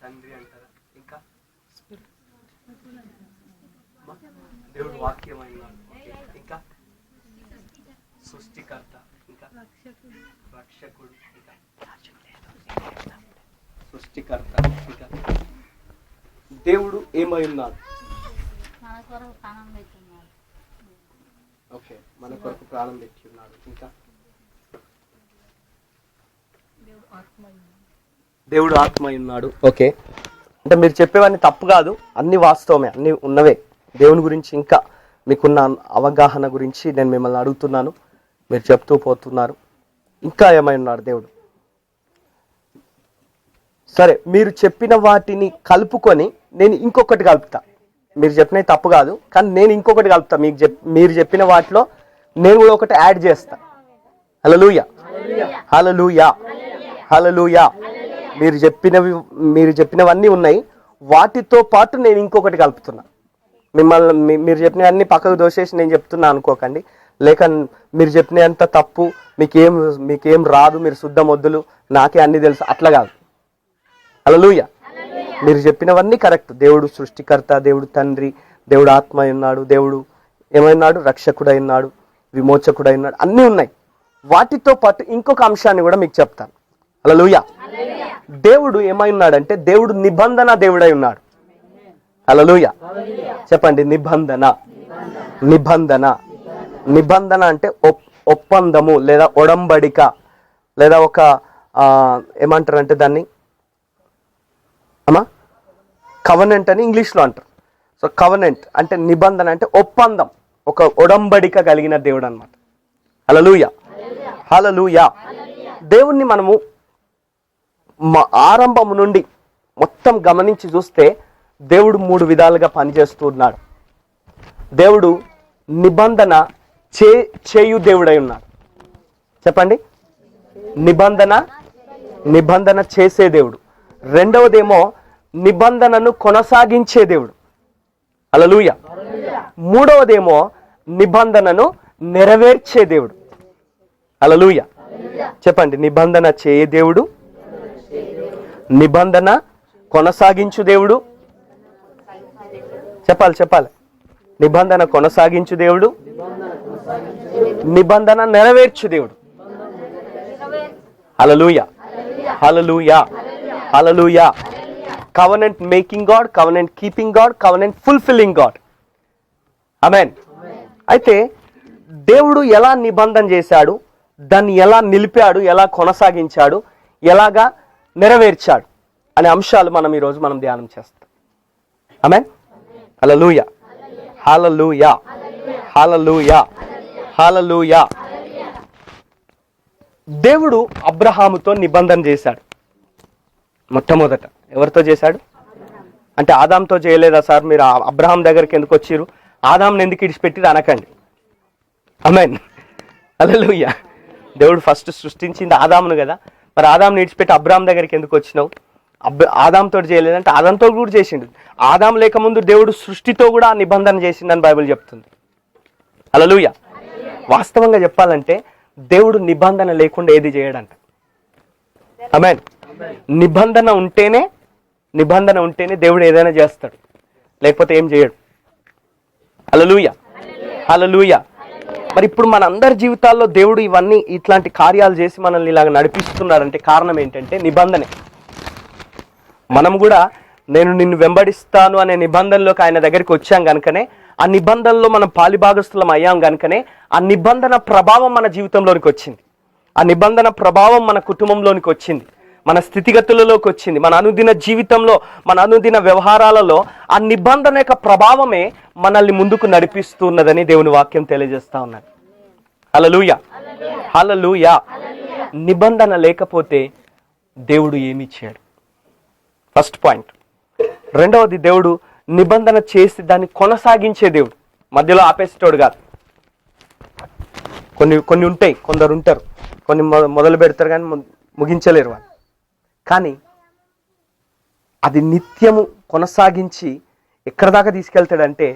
తండ్రి అంటారా? ఇంకా దేవుడు వాక్యమై ఉన్నాడు. ఇంకా సృష్టికర్త, ఇంకా రక్షకుడు, ఇంకా సృష్టికర్త, ఇంకా దేవుడు ఏమై ఉన్నాడు? ఓకే, మన కొరకు ప్రాణం పెట్టి ఉన్నాడు. ఇంకా దేవుడు ఆత్మ ఉన్నాడు. ఓకే, అంటే మీరు చెప్పేవన్నీ తప్పు కాదు, అన్ని వాస్తవమే, అన్ని ఉన్నవే. దేవుని గురించి ఇంకా మీకున్న అవగాహన గురించి నేను మిమ్మల్ని అడుగుతున్నాను, మీరు చెప్తూ పోతున్నారు. ఇంకా ఏమై ఉన్నాడు దేవుడు? సరే, మీరు చెప్పిన వాటిని కలుపుకొని నేను ఇంకొకటి కలుపుతా. మీరు చెప్పినవి తప్పు కాదు, కానీ నేను ఇంకొకటి కలుపుతా. మీరు చెప్పిన వాటిలో నేను కూడా ఒకటి యాడ్ చేస్తా. హల్లెలూయా, హల్లెలూయా, హల్లెలూయా. మీరు చెప్పినవన్నీ ఉన్నాయి, వాటితో పాటు నేను ఇంకొకటి కలుపుతున్నా. మీరు చెప్పినవన్నీ పక్కకు దోసేసి నేను చెప్తున్నా అనుకోకండి. లేక మీరు చెప్పినంత తప్పు, మీకేం రాదు, మీరు శుద్ధ మొద్దులు, నాకే అన్ని తెలుసు, అట్లా కాదు. హల్లెలూయా. మీరు చెప్పినవన్నీ కరెక్ట్. దేవుడు సృష్టికర్త, దేవుడు తండ్రి, దేవుడు ఆత్మ ఉన్నాడు, దేవుడు ఏమైనాడు? రక్షకుడైనాడు, విమోచకుడైనాడు, అన్నీ ఉన్నాయి. వాటితో పాటు ఇంకొక అంశాన్ని కూడా మీకు చెప్తాను. హల్లెలూయా. దేవుడు ఏమై ఉన్నాడంటే దేవుడు నిబంధన దేవుడై ఉన్నాడు. హల్లెలూయా. చెప్పండి, నిబంధన. నిబంధన, నిబంధన అంటే ఒప్పందము లేదా ఒడంబడిక, లేదా ఒక ఏమంటారంటే దాన్ని కవనెంట్ అని ఇంగ్లీష్లో అంటారు. సో కవనెంట్ అంటే నిబంధన, అంటే ఒప్పందం, ఒక ఒడంబడిక కలిగిన దేవుడు అన్నమాట. హల్లెలూయా, హల్లెలూయా. దేవుణ్ణి మనము ఆరంభం నుండి మొత్తం గమనించి చూస్తే దేవుడు 3 విధాలుగా పనిచేస్తూ ఉన్నాడు. దేవుడు నిబంధన చేయు దేవుడై ఉన్నాడు. చెప్పండి, నిబంధన చేసే దేవుడు. రెండవదేమో నిబంధనను కొనసాగించే దేవుడు. హల్లెలూయా. మూడవదేమో నిబంధనను నెరవేర్చే దేవుడు. హల్లెలూయా. చెప్పండి, నిబంధన చేయే దేవుడు, నిబంధన కొనసాగించు దేవుడు. చెప్పాలి. నిబంధన కొనసాగించు దేవుడు, నిబంధన నెరవేర్చు దేవుడు. Hallelujah, hallelujah, hallelujah. Covenant making God, covenant keeping God, covenant fulfilling God. Amen. అయితే దేవుడు ఎలా నిబంధన చేశాడు, దాన్ని ఎలా నిలిపాడు, ఎలా కొనసాగించాడు, ఎలాగా నెరవేర్చాడు అనే అంశాలు ఈరోజు మనం ధ్యానం చేస్తాం. ఆమేన్. హల్లెలూయా, హల్లెలూయా, హల్లెలూయా, హల్లెలూయా. దేవుడు అబ్రహాముతో నిబంధన చేశాడు. మొట్టమొదట ఎవరితో చేశాడు అంటే ఆదాంతో చేయలేదా? సార్ మీరు అబ్రహాం దగ్గరికి ఎందుకు వచ్చిర్రు, ఆదాంని ఎందుకు ఇడిచిపెట్టిరు అనకండి. ఆమేన్. హల్లెలూయా. దేవుడు ఫస్ట్ సృష్టించింది ఆదామును కదా, మరి ఆదాంని ఇడిచిపెట్టి అబ్రహాం దగ్గరికి ఎందుకు వచ్చినావు? ఆదాంతో చేయలేదంటే ఆదాంతో కూడా చేసిండు. ఆదాం లేకముందు దేవుడు సృష్టితో కూడా నిబంధన చేసిండని బైబిల్ చెప్తుంది. హల్లెలూయా. వాస్తవంగా చెప్పాలంటే దేవుడు నిబంధన లేకుండా ఏది చేయడంట. ఆమేన్. నిబంధన ఉంటేనే దేవుడు ఏదైనా చేస్తాడు, లేకపోతే ఏం చేయడు. హల్లెలూయా, హల్లెలూయా. మరి ఇప్పుడు మన అందరి జీవితాల్లో దేవుడు ఇట్లాంటి కార్యాలు చేసి మనల్ని ఇలాగ నడిపిస్తున్నాడంటే కారణం ఏంటంటే నిబంధనే. మనం కూడా నేను నిన్ను వెంబడిస్తాను అనే నిబంధనలోకి ఆయన దగ్గరికి వచ్చాం కనుకనే, ఆ నిబంధనలో మనం పాలిభాగస్తులం అయ్యాం కనుకనే ఆ నిబంధన ప్రభావం మన జీవితంలోనికి వచ్చింది, ఆ నిబంధన ప్రభావం మన కుటుంబంలోనికి వచ్చింది, మన స్థితిగతులలోకి వచ్చింది, మన అనుదిన జీవితంలో, మన అనుదిన వ్యవహారాలలో ఆ నిబంధన యొక్క ప్రభావమే మనల్ని ముందుకు నడిపిస్తున్నదని దేవుని వాక్యం తెలియజేస్తా ఉన్నది. హల్లెలూయా, హల్లెలూయా. నిబంధన లేకపోతే దేవుడు ఏమి చేయడు, ఫస్ట్ పాయింట్. రెండవది, దేవుడు నిబంధన చేసి దాన్ని కొనసాగించే దేవుడు, మధ్యలో ఆపేసేటోడు కాదు. కొన్ని ఉంటాయి, కొందరు ఉంటారు, కొన్ని మొదలు పెడతారు కానీ ముగించలేరు వాళ్ళు. కానీ అది నిత్యము కొనసాగించి ఎక్కడ దాకా తీసుకెళ్తాడంటే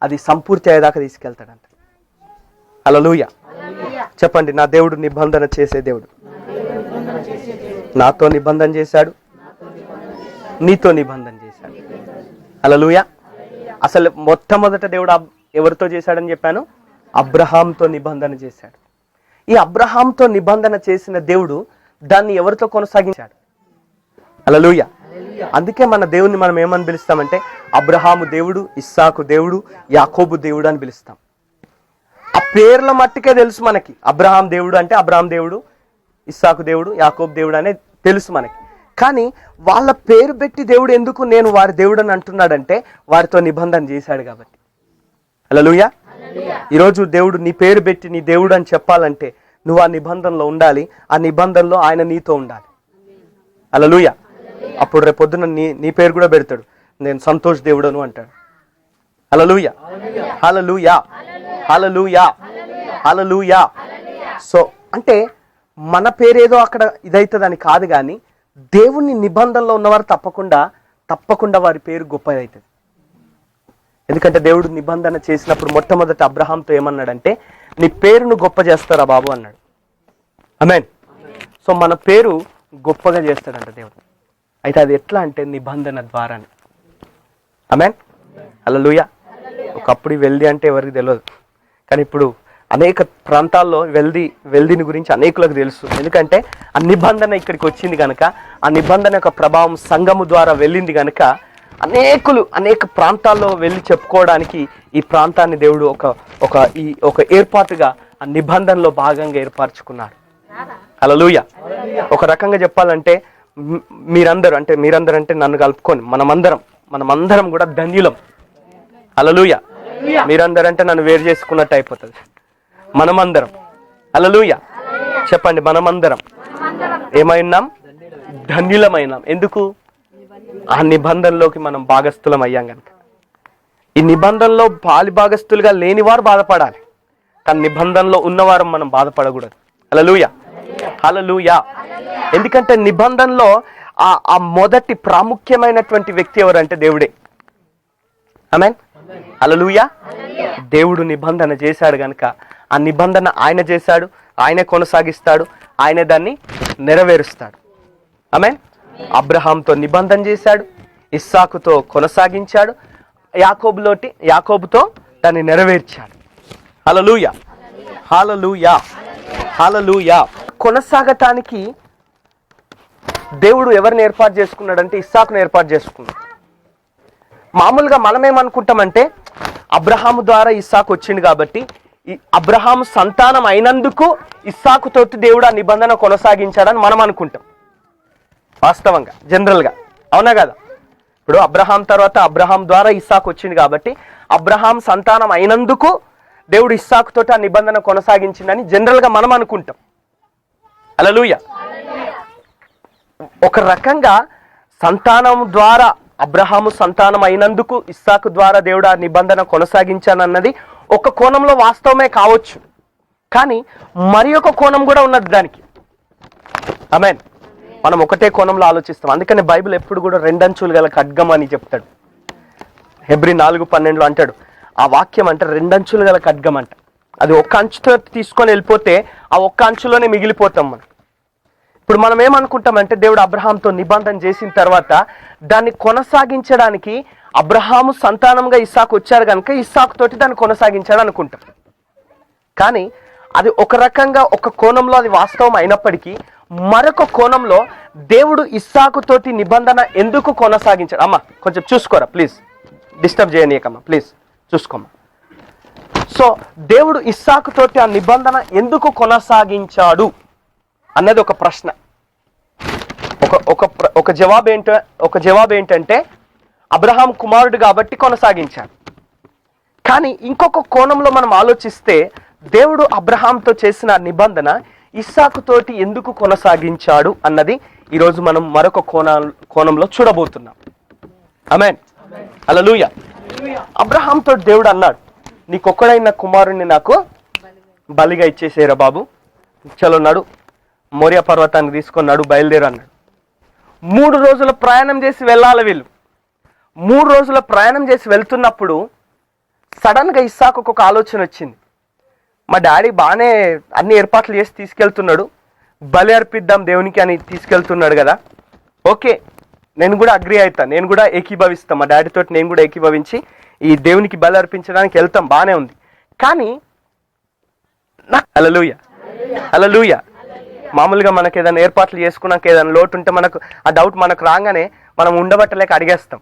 అది సంపూర్తి అయ్యేదాకా తీసుకెళ్తాడంట. హల్లెలూయా. చెప్పండి, నా దేవుడు నిబంధన చేసే దేవుడు. నాతో నిబంధన చేశాడు, నీతో నిబంధన చేశాడు. హల్లెలూయా. అసలు మొట్టమొదట దేవుడు ఎవరితో చేశాడని చెప్పాను? అబ్రహాంతో నిబంధన చేశాడు. ఈ అబ్రహాంతో నిబంధన చేసిన దేవుడు దాన్ని ఎవరితో కొనసాగించాడు? హల్లెలూయా. అందుకే మన దేవుణ్ణి మనం ఏమని పిలుస్తామంటే అబ్రహాము దేవుడు, ఇస్సాకు దేవుడు, యాకోబు దేవుడు అని పిలుస్తాం. ఆ పేర్ల మట్టుకే తెలుసు మనకి. అబ్రహాం దేవుడు అంటే అబ్రహాం దేవుడు, ఇస్సాకు దేవుడు, యాకోబు దేవుడు అనే తెలుసు మనకి. కానీ వాళ్ళ పేరు పెట్టి దేవుడు ఎందుకు నేను వారి దేవుడు అని అంటున్నాడంటే వారితో నిబంధన చేశాడు కాబట్టి. హల్లెలూయా. ఈరోజు దేవుడు నీ పేరు పెట్టి నీ దేవుడు అని చెప్పాలంటే నువ్వు ఆ నిబంధనలో ఉండాలి. ఆ నిబంధనలో ఆయన నీతో ఉండాలి. హల్లెలూయా. అప్పుడు రేపొద్దున నీ పేరు కూడా పెడతాడు, నేను సంతోష్ దేవుడను అంటాడు. హల్లెలూయా. హల్లెలూయా. హల్లెలూయా. హల్లెలూయా. సో అంటే మన పేరేదో అక్కడ ఇదైతుందని కాదు, కానీ దేవుని నిబంధనలో ఉన్నవారు తప్పకుండా వారి పేరు గొప్పదవుతుంది. ఎందుకంటే దేవుడు నిబంధన చేసినప్పుడు మొట్టమొదటి అబ్రహాంతో ఏమన్నాడంటే నీ పేరును గొప్ప చేస్తారా బాబు అన్నాడు. ఆమేన్. సో మన పేరు గొప్పగా చేస్తాడంట దేవుడు. అయితే అది ఎట్లా అంటే నిబంధన ద్వారానే. ఆమేన్. హల్లెలూయా. ఒకప్పుడు వెల్ది అంటే ఎవరికి తెలియదు, కానీ ఇప్పుడు అనేక ప్రాంతాల్లో వెల్దిని గురించి అనేకులకు తెలుసు. ఎందుకంటే ఆ నిబంధన ఇక్కడికి వచ్చింది కనుక, ఆ నిబంధన యొక్క ప్రభావం సంఘము ద్వారా వెళ్ళింది కనుక అనేక ప్రాంతాల్లో వెళ్ళి చెప్పుకోవడానికి ఈ ప్రాంతాన్ని దేవుడు ఒక ఏర్పాటుగా ఆ నిబంధనలో భాగంగా ఏర్పరచుకున్నాడు. హల్లెలూయా. ఒక రకంగా చెప్పాలంటే మీరందరూ అంటే నన్ను కలుపుకొని మనమందరం కూడా ధన్యులం. హల్లెలూయా. మీరందరూ అంటే నన్ను వేరు చేసుకున్నట్టు అయిపోతుంది. మనమందరం. హల్లెలూయా. చెప్పండి, మనమందరం ఏమైనాం? ధన్యులమైనాం. ఎందుకు? ఆ నిబంధనలోకి మనం భాగస్థులం అయ్యాం కనుక. ఈ నిబంధనలో భాగస్థులుగా లేనివారు బాధపడాలి, కానీ నిబంధనలో ఉన్నవారు మనం బాధపడకూడదు. హల్లెలూయా. హల్లెలూయా. ఎందుకంటే నిబంధనలో ఆ మొదటి ప్రాముఖ్యమైనటువంటి వ్యక్తి ఎవరంటే దేవుడే. ఆమేన్. హల్లెలూయా. దేవుడు నిబంధన చేశాడు కనుక ఆ నిబంధన ఆయన చేశాడు, ఆయనే కొనసాగిస్తాడు, ఆయనే దాన్ని నెరవేరుస్తాడు. ఆమేన్. అబ్రహాంతో నిబంధన చేశాడు, ఇస్సాకుతో కొనసాగించాడు, యాకోబుతో దాన్ని నెరవేర్చాడు. హల్లెలూయా. హల్లెలూయా. హల్లెలూయా. కొనసాగటానికి దేవుడు ఎవరిని ఏర్పాటు చేసుకున్నాడంటే ఇస్సాకును ఏర్పాటు చేసుకున్నాడు. మామూలుగా మనమేమనుకుంటామంటే అబ్రహాము ద్వారా ఇస్సాకు వచ్చింది కాబట్టి అబ్రహాము సంతానం అయినందుకు ఇస్సాకుతోటి దేవుడు ఆ నిబంధన కొనసాగించాడని మనం అనుకుంటాం. వాస్తవంగా జనరల్గా అవునా కదా? ఇప్పుడు అబ్రహాం తర్వాత అబ్రహాం ద్వారా ఇస్సాకు వచ్చింది కాబట్టి అబ్రహాం సంతానం అయినందుకు దేవుడు ఇస్సాకుతోటి ఆ నిబంధన కొనసాగించిందని జనరల్గా మనం అనుకుంటాం. హల్లెలూయా. ఒక రకంగా సంతానం ద్వారా అబ్రహాము సంతానం అయినందుకు ఇస్సాకు ద్వారా దేవుడు ఆ నిబంధన కొనసాగించానన్నది ఒక కోణంలో వాస్తవమే కావచ్చు, కానీ మరి ఒక కోణం కూడా ఉన్నది దానికి. ఆమేన్. మనం ఒకటే కోణంలో ఆలోచిస్తాం. అందుకని బైబిల్ ఎప్పుడు కూడా రెండంచులు గల ఖడ్గం అని చెప్తాడు. హెబ్రీ 4:12 అంటాడు. ఆ వాక్యం అంటే రెండంచులు గల ఖడ్గం అంట. అది ఒక్క అంచుతో తీసుకొని వెళ్ళిపోతే ఆ ఒక్క అంచులోనే మిగిలిపోతాం మనం. ఇప్పుడు మనం ఏమనుకుంటామంటే దేవుడు అబ్రహాంతో నిబంధన చేసిన తర్వాత దాన్ని కొనసాగించడానికి అబ్రహాము సంతానంగా ఇస్సాకు వచ్చారు కనుక ఇస్సాకు తోటి దాన్ని కొనసాగించాడు అనుకుంటాం. కానీ అది ఒక రకంగా ఒక కోణంలో అది వాస్తవం అయినప్పటికీ మరొక కోణంలో దేవుడు ఇస్సాకు తోటి నిబంధన ఎందుకు కొనసాగించాడు? అమ్మా కొంచెం చూసుకోరా ప్లీజ్, డిస్టర్బ్ చేయనీయకమ్మా ప్లీజ్, చూసుకోమ్మా. సో దేవుడు ఇస్సాకు తోటి ఆ నిబంధన ఎందుకు కొనసాగించాడు అన్నది ఒక ప్రశ్న. ఒక జవాబు ఏంటంటే అబ్రహాం కుమారుడు కాబట్టి కొనసాగించాడు. కానీ ఇంకొక కోణంలో మనం ఆలోచిస్తే దేవుడు అబ్రహాంతో చేసిన నిబంధన ఇస్సాకుతోటి ఎందుకు కొనసాగించాడు అన్నది ఈరోజు మనం మరొక కోణంలో చూడబోతున్నాం. ఆమేన్. హల్లెలూయా. అబ్రహాంతో దేవుడు అన్నాడు, నీకొక్కడైన కుమారుణ్ణి నాకు బలిగా ఇచ్చేసేరా బాబు, చలోన్నాడు మోరియా పర్వతాన్ని తీసుకున్నాడు, బయలుదేరన్నాడు. 3 రోజుల ప్రయాణం చేసి వెళ్ళాలి వీళ్ళు. 3 రోజుల ప్రయాణం చేసి వెళ్తున్నప్పుడు సడన్గా ఇస్సాకు ఒక ఆలోచన వచ్చింది. మా డాడీ బాగానే అన్ని ఏర్పాట్లు చేసి తీసుకెళ్తున్నాడు, బలి అర్పిద్దాం దేవునికి అని తీసుకెళ్తున్నాడు కదా, ఓకే నేను కూడా అగ్రి అవుతా, నేను కూడా ఏకీభవిస్తాను. మా డాడీతో నేను కూడా ఏకీభవించి ఈ దేవునికి బలి అర్పించడానికి వెళ్తాం, బాగానే ఉంది. కానీ హల్లెలూయా హల్లెలూయా. మామూలుగా మనకు ఏదైనా ఏర్పాట్లు చేసుకున్నాక ఏదైనా లోటు ఉంటే మనకు ఆ డౌట్ మనకు రాగానే మనం ఉండబట్టలేక అడిగేస్తాం.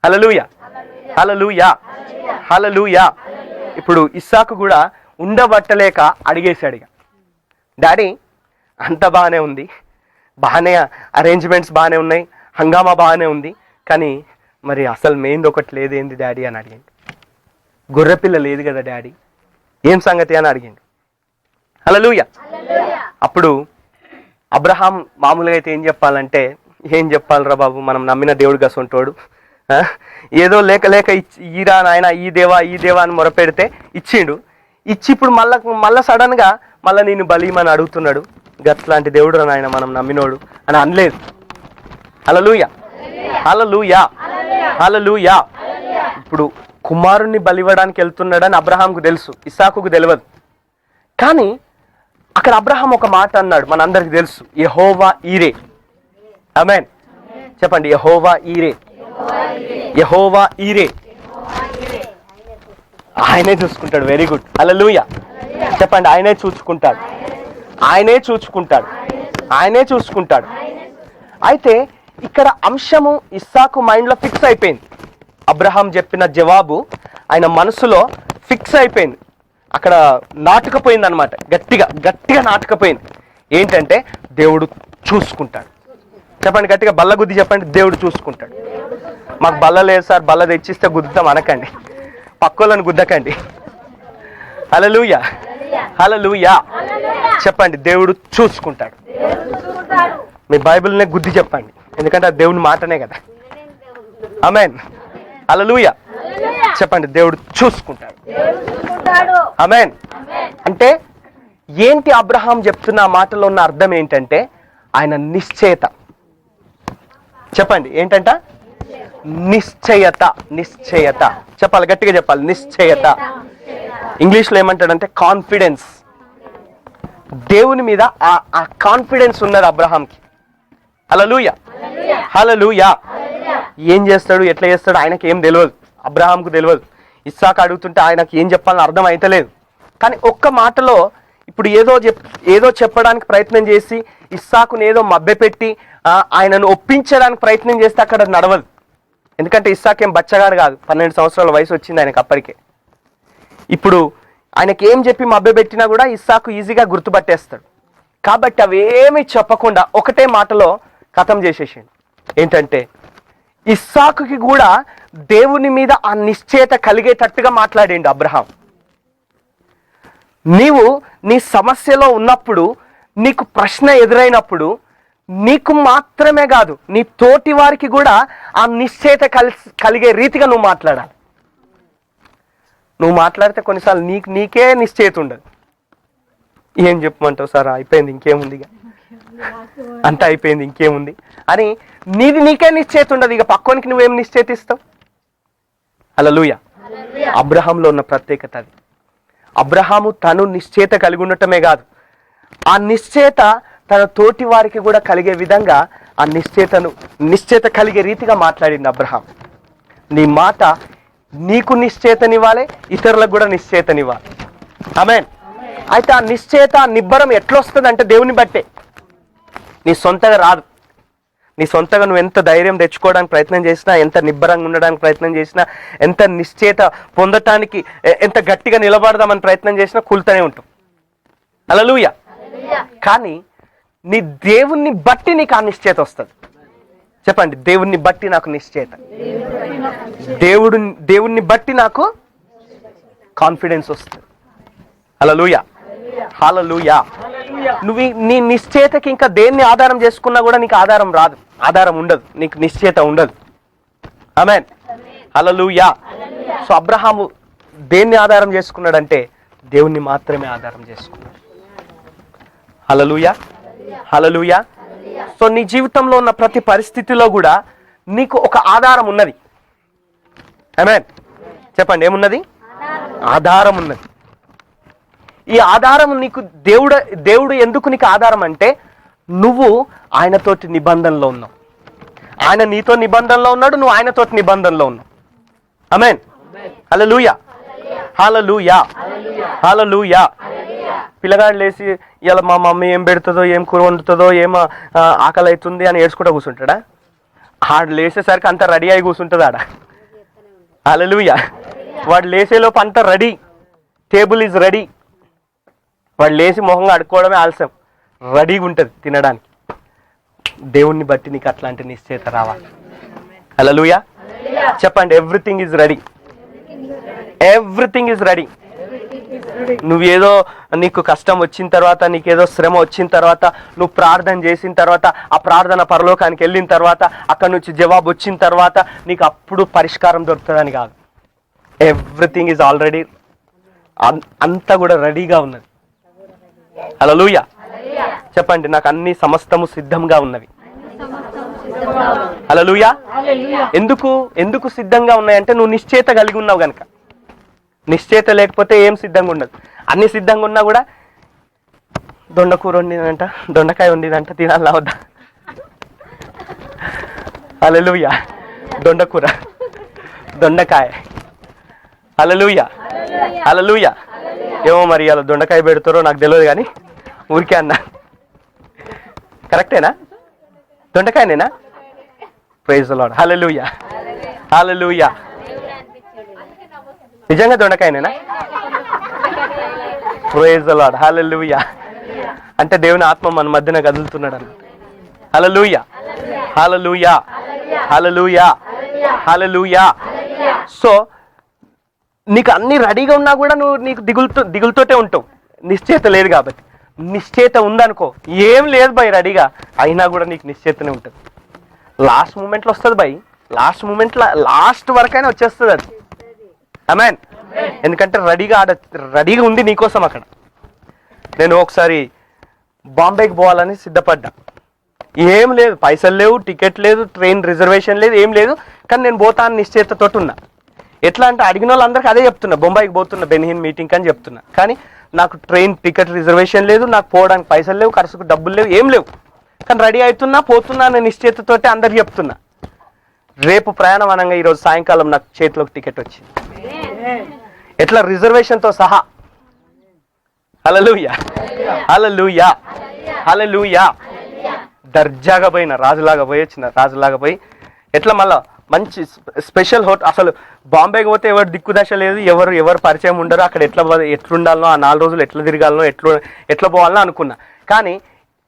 హల్లెలూయా హల్లెలూయా హల్లెలూయా. ఇప్పుడు ఇస్సాకు కూడా ఉండబట్టలేక అడిగేశాడు. ఇక డాడీ అంత బాగానే ఉంది, బాగానే అరేంజ్మెంట్స్ బాగానే ఉన్నాయి, హంగామా బాగానే ఉంది, కానీ మరి అసలు మెయిన్ ఒకటి లేదేంది డాడీ అని అడిగాడు. గొర్రెపిల్ల లేదు కదా డాడీ, ఏం సంగతి అని అడిగాడు. హల్లెలూయా. అప్పుడు అబ్రహాం మామూలుగా అయితే ఏం చెప్పాలంటే, ఏం చెప్పాలరా బాబు, మనం నమ్మిన దేవుడు గసంటోడు, ఏదో లేక లేక ఈరా నాయన ఈ దేవా అని మొరపెడితే ఇచ్చిండు. ఇచ్చి ఇప్పుడు మళ్ళా సడన్గా మళ్ళీ నేను బలిమని అడుగుతున్నాడు. గట్లాంటి దేవుడు రా నాయన మనం నమ్మినోడు అని అనలేదు. హల్లెలూయా హల్లెలూయా హల్లెలూయా. ఇప్పుడు కుమారుణ్ణి బలివ్వడానికి వెళ్తున్నాడని అబ్రహాంకు తెలుసు, ఇస్సాకుకు తెలియదు. కానీ అక్కడ అబ్రహాం ఒక మాట అన్నాడు, మనందరికి తెలుసు, యెహోవా ఈరే. ఆమేన్. చెప్పండి, యెహోవా ఈరే. యెహోవా ఈరే. ఆయనే చూసుకుంటాడు. Very good. హల్లెలూయా. చెప్పండి, ఆయనే చూసుకుంటాడు, ఆయనే చూసుకుంటాడు, ఆయనే చూసుకుంటాడు. అయితే ఇక్కడ అంశము ఇస్సాకు మైండ్లో ఫిక్స్ అయిపోయింది. అబ్రహాం చెప్పిన జవాబు ఆయన మనసులో ఫిక్స్ అయిపోయింది. అక్కడ నాటుకపోయింది అనమాట, గట్టిగా నాటుకపోయింది. ఏంటంటే దేవుడు చూసుకుంటాడు. చెప్పండి గట్టిగా, బల్ల గుద్ది చెప్పండి, దేవుడు చూసుకుంటాడు. మాకు బల్ల లేదు సార్, బల్ల తెచ్చిస్తే గుద్దుతాం అనకండి, పక్కోళ్ళని గుద్దకండి. హల్లెలూయా హల్లెలూయా. చెప్పండి, దేవుడు చూసుకుంటాడు. మీ బైబిల్నే గుద్ది చెప్పండి, ఎందుకంటే అది దేవుని మాటనే కదా. ఆమేన్. హల్లెలూయా. చెప్పండి, దేవుడు చూసుకుంటాడు. ఆమేన్. అంటే ఏంటి అబ్రహాం చెప్తున్న మాటలో ఉన్న అర్థం ఏంటంటే ఆయన నిశ్చయత. చెప్పండి ఏంటంట? నిశ్చయత. నిశ్చయత చెప్పాలి, గట్టిగా చెప్పాలి, నిశ్చయత. ఇంగ్లీష్లో ఏమంటాడంటే కాన్ఫిడెన్స్. దేవుని మీద ఆ కాన్ఫిడెన్స్ ఉన్నది అబ్రహాంకి. హల్లెలూయా హల్లెలూయా. ఏం చేస్తాడు, ఎట్లా చేస్తాడు ఆయనకి ఏం తెలియదు, అబ్రహాంకు తెలియదు. ఇస్సాకు అడుగుతుంటే ఆయనకు ఏం చెప్పాలని అర్థం అయితలేదు. కానీ ఒక్క మాటలో ఇప్పుడు ఏదో చెప్పడానికి ప్రయత్నం చేసి ఇస్సాకుని ఏదో మభ్యపెట్టి ఆయనను ఒప్పించడానికి ప్రయత్నం చేస్తే అక్కడ నడవదు. ఎందుకంటే ఇస్సాకు ఏం బచ్చగాడు కాదు, 12 సంవత్సరాల వయసు వచ్చింది ఆయనకు అప్పటికే. ఇప్పుడు ఆయనకి ఏం చెప్పి మభ్యపెట్టినా కూడా ఇస్సాకు ఈజీగా గుర్తుపట్టేస్తాడు. కాబట్టి అవేమీ చెప్పకుండా ఒకటే మాటలో ఖతం చేసేసాడు. ఏంటంటే ఇస్సాకుకి కూడా దేవుని మీద ఆ నిశ్చయత కలిగేటట్టుగా మాట్లాడిండు అబ్రహాం. నీవు నీ సమస్యలో ఉన్నప్పుడు, నీకు ప్రశ్న ఎదురైనప్పుడు, నీకు మాత్రమే కాదు నీ తోటి వారికి కూడా ఆ నిశ్చయత కలిగే రీతిగా నువ్వు మాట్లాడాలి. నువ్వు మాట్లాడితే కొన్నిసార్లు నీకే నిశ్చయత ఉండదు. ఏం చెప్పమంటావు సార్, అయిపోయింది ఇంకేముంది, అంతా అయిపోయింది ఇంకేముంది అని నీకే నిశ్చయత ఉండదు. ఇక పక్కోనికి నువ్వేం నిశ్చయత ఇస్తావు? హల్లెలూయా. అబ్రహాంలో ఉన్న ప్రత్యేకత అది. అబ్రహాము తను నిశ్చయత కలిగి ఉండటమే కాదు, ఆ నిశ్చయత తన తోటి వారికి కూడా కలిగే విధంగా ఆ నిశ్చయత కలిగే రీతిగా మాట్లాడింది అబ్రహాం. నీ మాట నీకు నిశ్చయతనివ్వాలి, ఇతరులకు కూడా నిశ్చయతనివ్వాలి. ఆమేన్. అయితే ఆ నిశ్చయత, నిబ్బరం ఎట్లొస్తుంది అంటే దేవుని బట్టే. నీ సొంతగా రాదు. నీ సొంతగా నువ్వు ఎంత ధైర్యం తెచ్చుకోవడానికి ప్రయత్నం చేసినా, ఎంత నిబ్బరంగా ఉండడానికి ప్రయత్నం చేసినా, ఎంత నిశ్చయత పొందటానికి ఎంత గట్టిగా నిలబడదామని ప్రయత్నం చేసినా కూలుతూనే ఉంటావు. హల్లెలూయా. కానీ నీ దేవుణ్ణి బట్టి నీకు ఆ నిశ్చయత వస్తుంది. చెప్పండి, దేవుణ్ణి బట్టి నాకు నిశ్చయత, దేవుణ్ణి బట్టి నాకు కాన్ఫిడెన్స్ వస్తుంది. హల్లెలూయా హల్లెలూయా. నువ్వు నీ నిశ్చయతకి ఇంకా దేన్ని ఆధారం చేసుకున్నా కూడా నీకు ఆధారం రాదు, ఆధారం ఉండదు, నీకు నిశ్చయత ఉండదు. ఆమేన్. హల్లెలూయా. సో అబ్రహాము దేన్ని ఆధారం చేసుకున్నాడంటే దేవుణ్ణి మాత్రమే ఆధారం చేసుకున్నాడు. హల్లెలూయా హల్లెలూయా. సో నీ జీవితంలో ఉన్న ప్రతి పరిస్థితిలో కూడా నీకు ఒక ఆధారం ఉన్నది. ఆమేన్. చెప్పండి, ఏమున్నది? ఆధారం ఉన్నది. ఈ ఆధారం నీకు దేవుడు ఎందుకు నీకు ఆధారం అంటే నువ్వు ఆయనతోటి నిబంధనలో ఉన్నావు, ఆయన నీతో నిబంధనలో ఉన్నాడు, నువ్వు ఆయనతో నిబంధనలో ఉన్నావు. ఆమేన్. హల్లెలూయా, హల్లెలూయా, హల్లెలూయా. పిల్లగాడు లేచి ఇలా మా మమ్మీ ఏం పెడుతుందో, ఏం కూర వండుతుందో, ఏం ఆకలి అవుతుంది అని ఏడ్చుకుంటూ కూర్చుంటాడా? ఆడు లేచేసరికి అంత రెడీ అయి కూర్చుంటుంది ఆడ. హల్లెలూయా. వాడు లేచేలోపు అంత రెడీ, టేబుల్ ఈజ్ రెడీ. వాడు లేచి మొహంగా అడుక్కోవడమే ఆలస్యం, రెడీగా ఉంటుంది తినడానికి. దేవుణ్ణి బట్టి నీకు అట్లాంటి నిశ్చయిత రావాలి. హల్లెలూయా చెప్పండి. Everything is ready, everything is ready. నువ్వేదో నీకు కష్టం వచ్చిన తర్వాత, నీకేదో శ్రమ వచ్చిన తర్వాత, నువ్వు ప్రార్థన చేసిన తర్వాత, ఆ ప్రార్థన పరలోకానికి వెళ్ళిన తర్వాత, అక్కడి నుంచి జవాబు వచ్చిన తర్వాత నీకు అప్పుడు పరిష్కారం దొరుకుతుందని కాదు. ఎవ్రీథింగ్ ఈజ్ ఆల్రెడీ, అంతా కూడా రెడీగా ఉన్నది. హల్లెలూయా చెప్పండి. నాకు అన్ని సమస్తము సిద్ధంగా ఉన్నవి. హల్లెలూయా. ఎందుకు సిద్ధంగా ఉన్నాయంటే నువ్వు నిశ్చయిత కలిగి ఉన్నావు గనక. నిశ్చయిత లేకపోతే ఏం సిద్ధంగా ఉండదు. అన్ని సిద్ధంగా ఉన్నా కూడా దొండకూర వండినంట, దొండకాయ వండినంట, తినాలా వద్దా? హల్లెలూయా. దొండకూర, దొండకాయ. హల్లెలూయా, హల్లెలూయా. ఏమో మరి అలా దొండకాయ పెడతారో నాకు తెలియదు కానీ ఊరికే అన్నా. కరెక్టేనా? దొండకాయనేనా? Praise the Lord. Hallelujah, hallelujah. నిజంగా దొండకాయనేనా? Praise the Lord. హల్లెలూయా. అంటే దేవుని ఆత్మ మన మధ్యన కదులుతున్నాడు అన్నమాట. హల్లెలూయా, హల్లెలూయా, హల్లెలూయా, హల్లెలూయా. సో నీకు అన్ని రెడీగా ఉన్నా కూడా నువ్వు నీకు దిగులుతోటే ఉంటావు, నిశ్చయిత లేదు కాబట్టి. నిశ్చయిత ఉందనుకో, ఏం లేదు భయ్ రెడీగా, అయినా కూడా నీకు నిశ్చయితనే ఉంటుంది. లాస్ట్ మూమెంట్లో వస్తుంది భయ్, లాస్ట్ మూమెంట్లో లాస్ట్ వరకైనా వచ్చేస్తుంది అది. ఆమేన్. ఎందుకంటే రెడీగా ఉంది నీకోసం అక్కడ. నేను ఒకసారి బాంబేకి పోవాలని సిద్ధపడ్డా. ఏం లేదు, పైసలు లేవు, టికెట్ లేదు, ట్రైన్ రిజర్వేషన్ లేదు, ఏం లేదు. కానీ నేను పోతాను నిశ్చయితతో ఉన్నా. ఎట్లా అంటే అడిగిన వాళ్ళందరికీ అదే చెప్తున్నా, బొంబాయికి పోతున్నా బెనిహిన్ మీటింగ్ అని చెప్తున్నా. కానీ నాకు ట్రైన్ టికెట్ రిజర్వేషన్ లేదు, నాకు పోవడానికి పైసలు లేవు, ఖర్చుకు డబ్బులు లేవు, ఏం లేవు. కానీ రెడీ అవుతున్నా, పోతున్నా, నేను నిశ్చయితతోటి అందరికి చెప్తున్నా. రేపు ప్రయాణం అనగా ఈరోజు సాయంకాలం నాకు చేతిలోకి టికెట్ వచ్చింది, ఎట్లా రిజర్వేషన్తో సహా. హల్లెలూయా, హల్లెలూయా, హల్లెలూయా. దర్జాగా పోయిన రాజులాగా పోయి వచ్చిన, రాజులాగా పోయి ఎట్లా మళ్ళా మంచి స్పెషల్ హోటల్. అసలు బాంబేకి పోతే ఎవరు దిక్కుదశ లేదు, ఎవరు పరిచయం ఉండరు. అక్కడ ఎట్లుండాలనో, ఆ 4 రోజులు ఎట్లా తిరగాలనో, ఎట్లా పోవాలనో అనుకున్నా. కానీ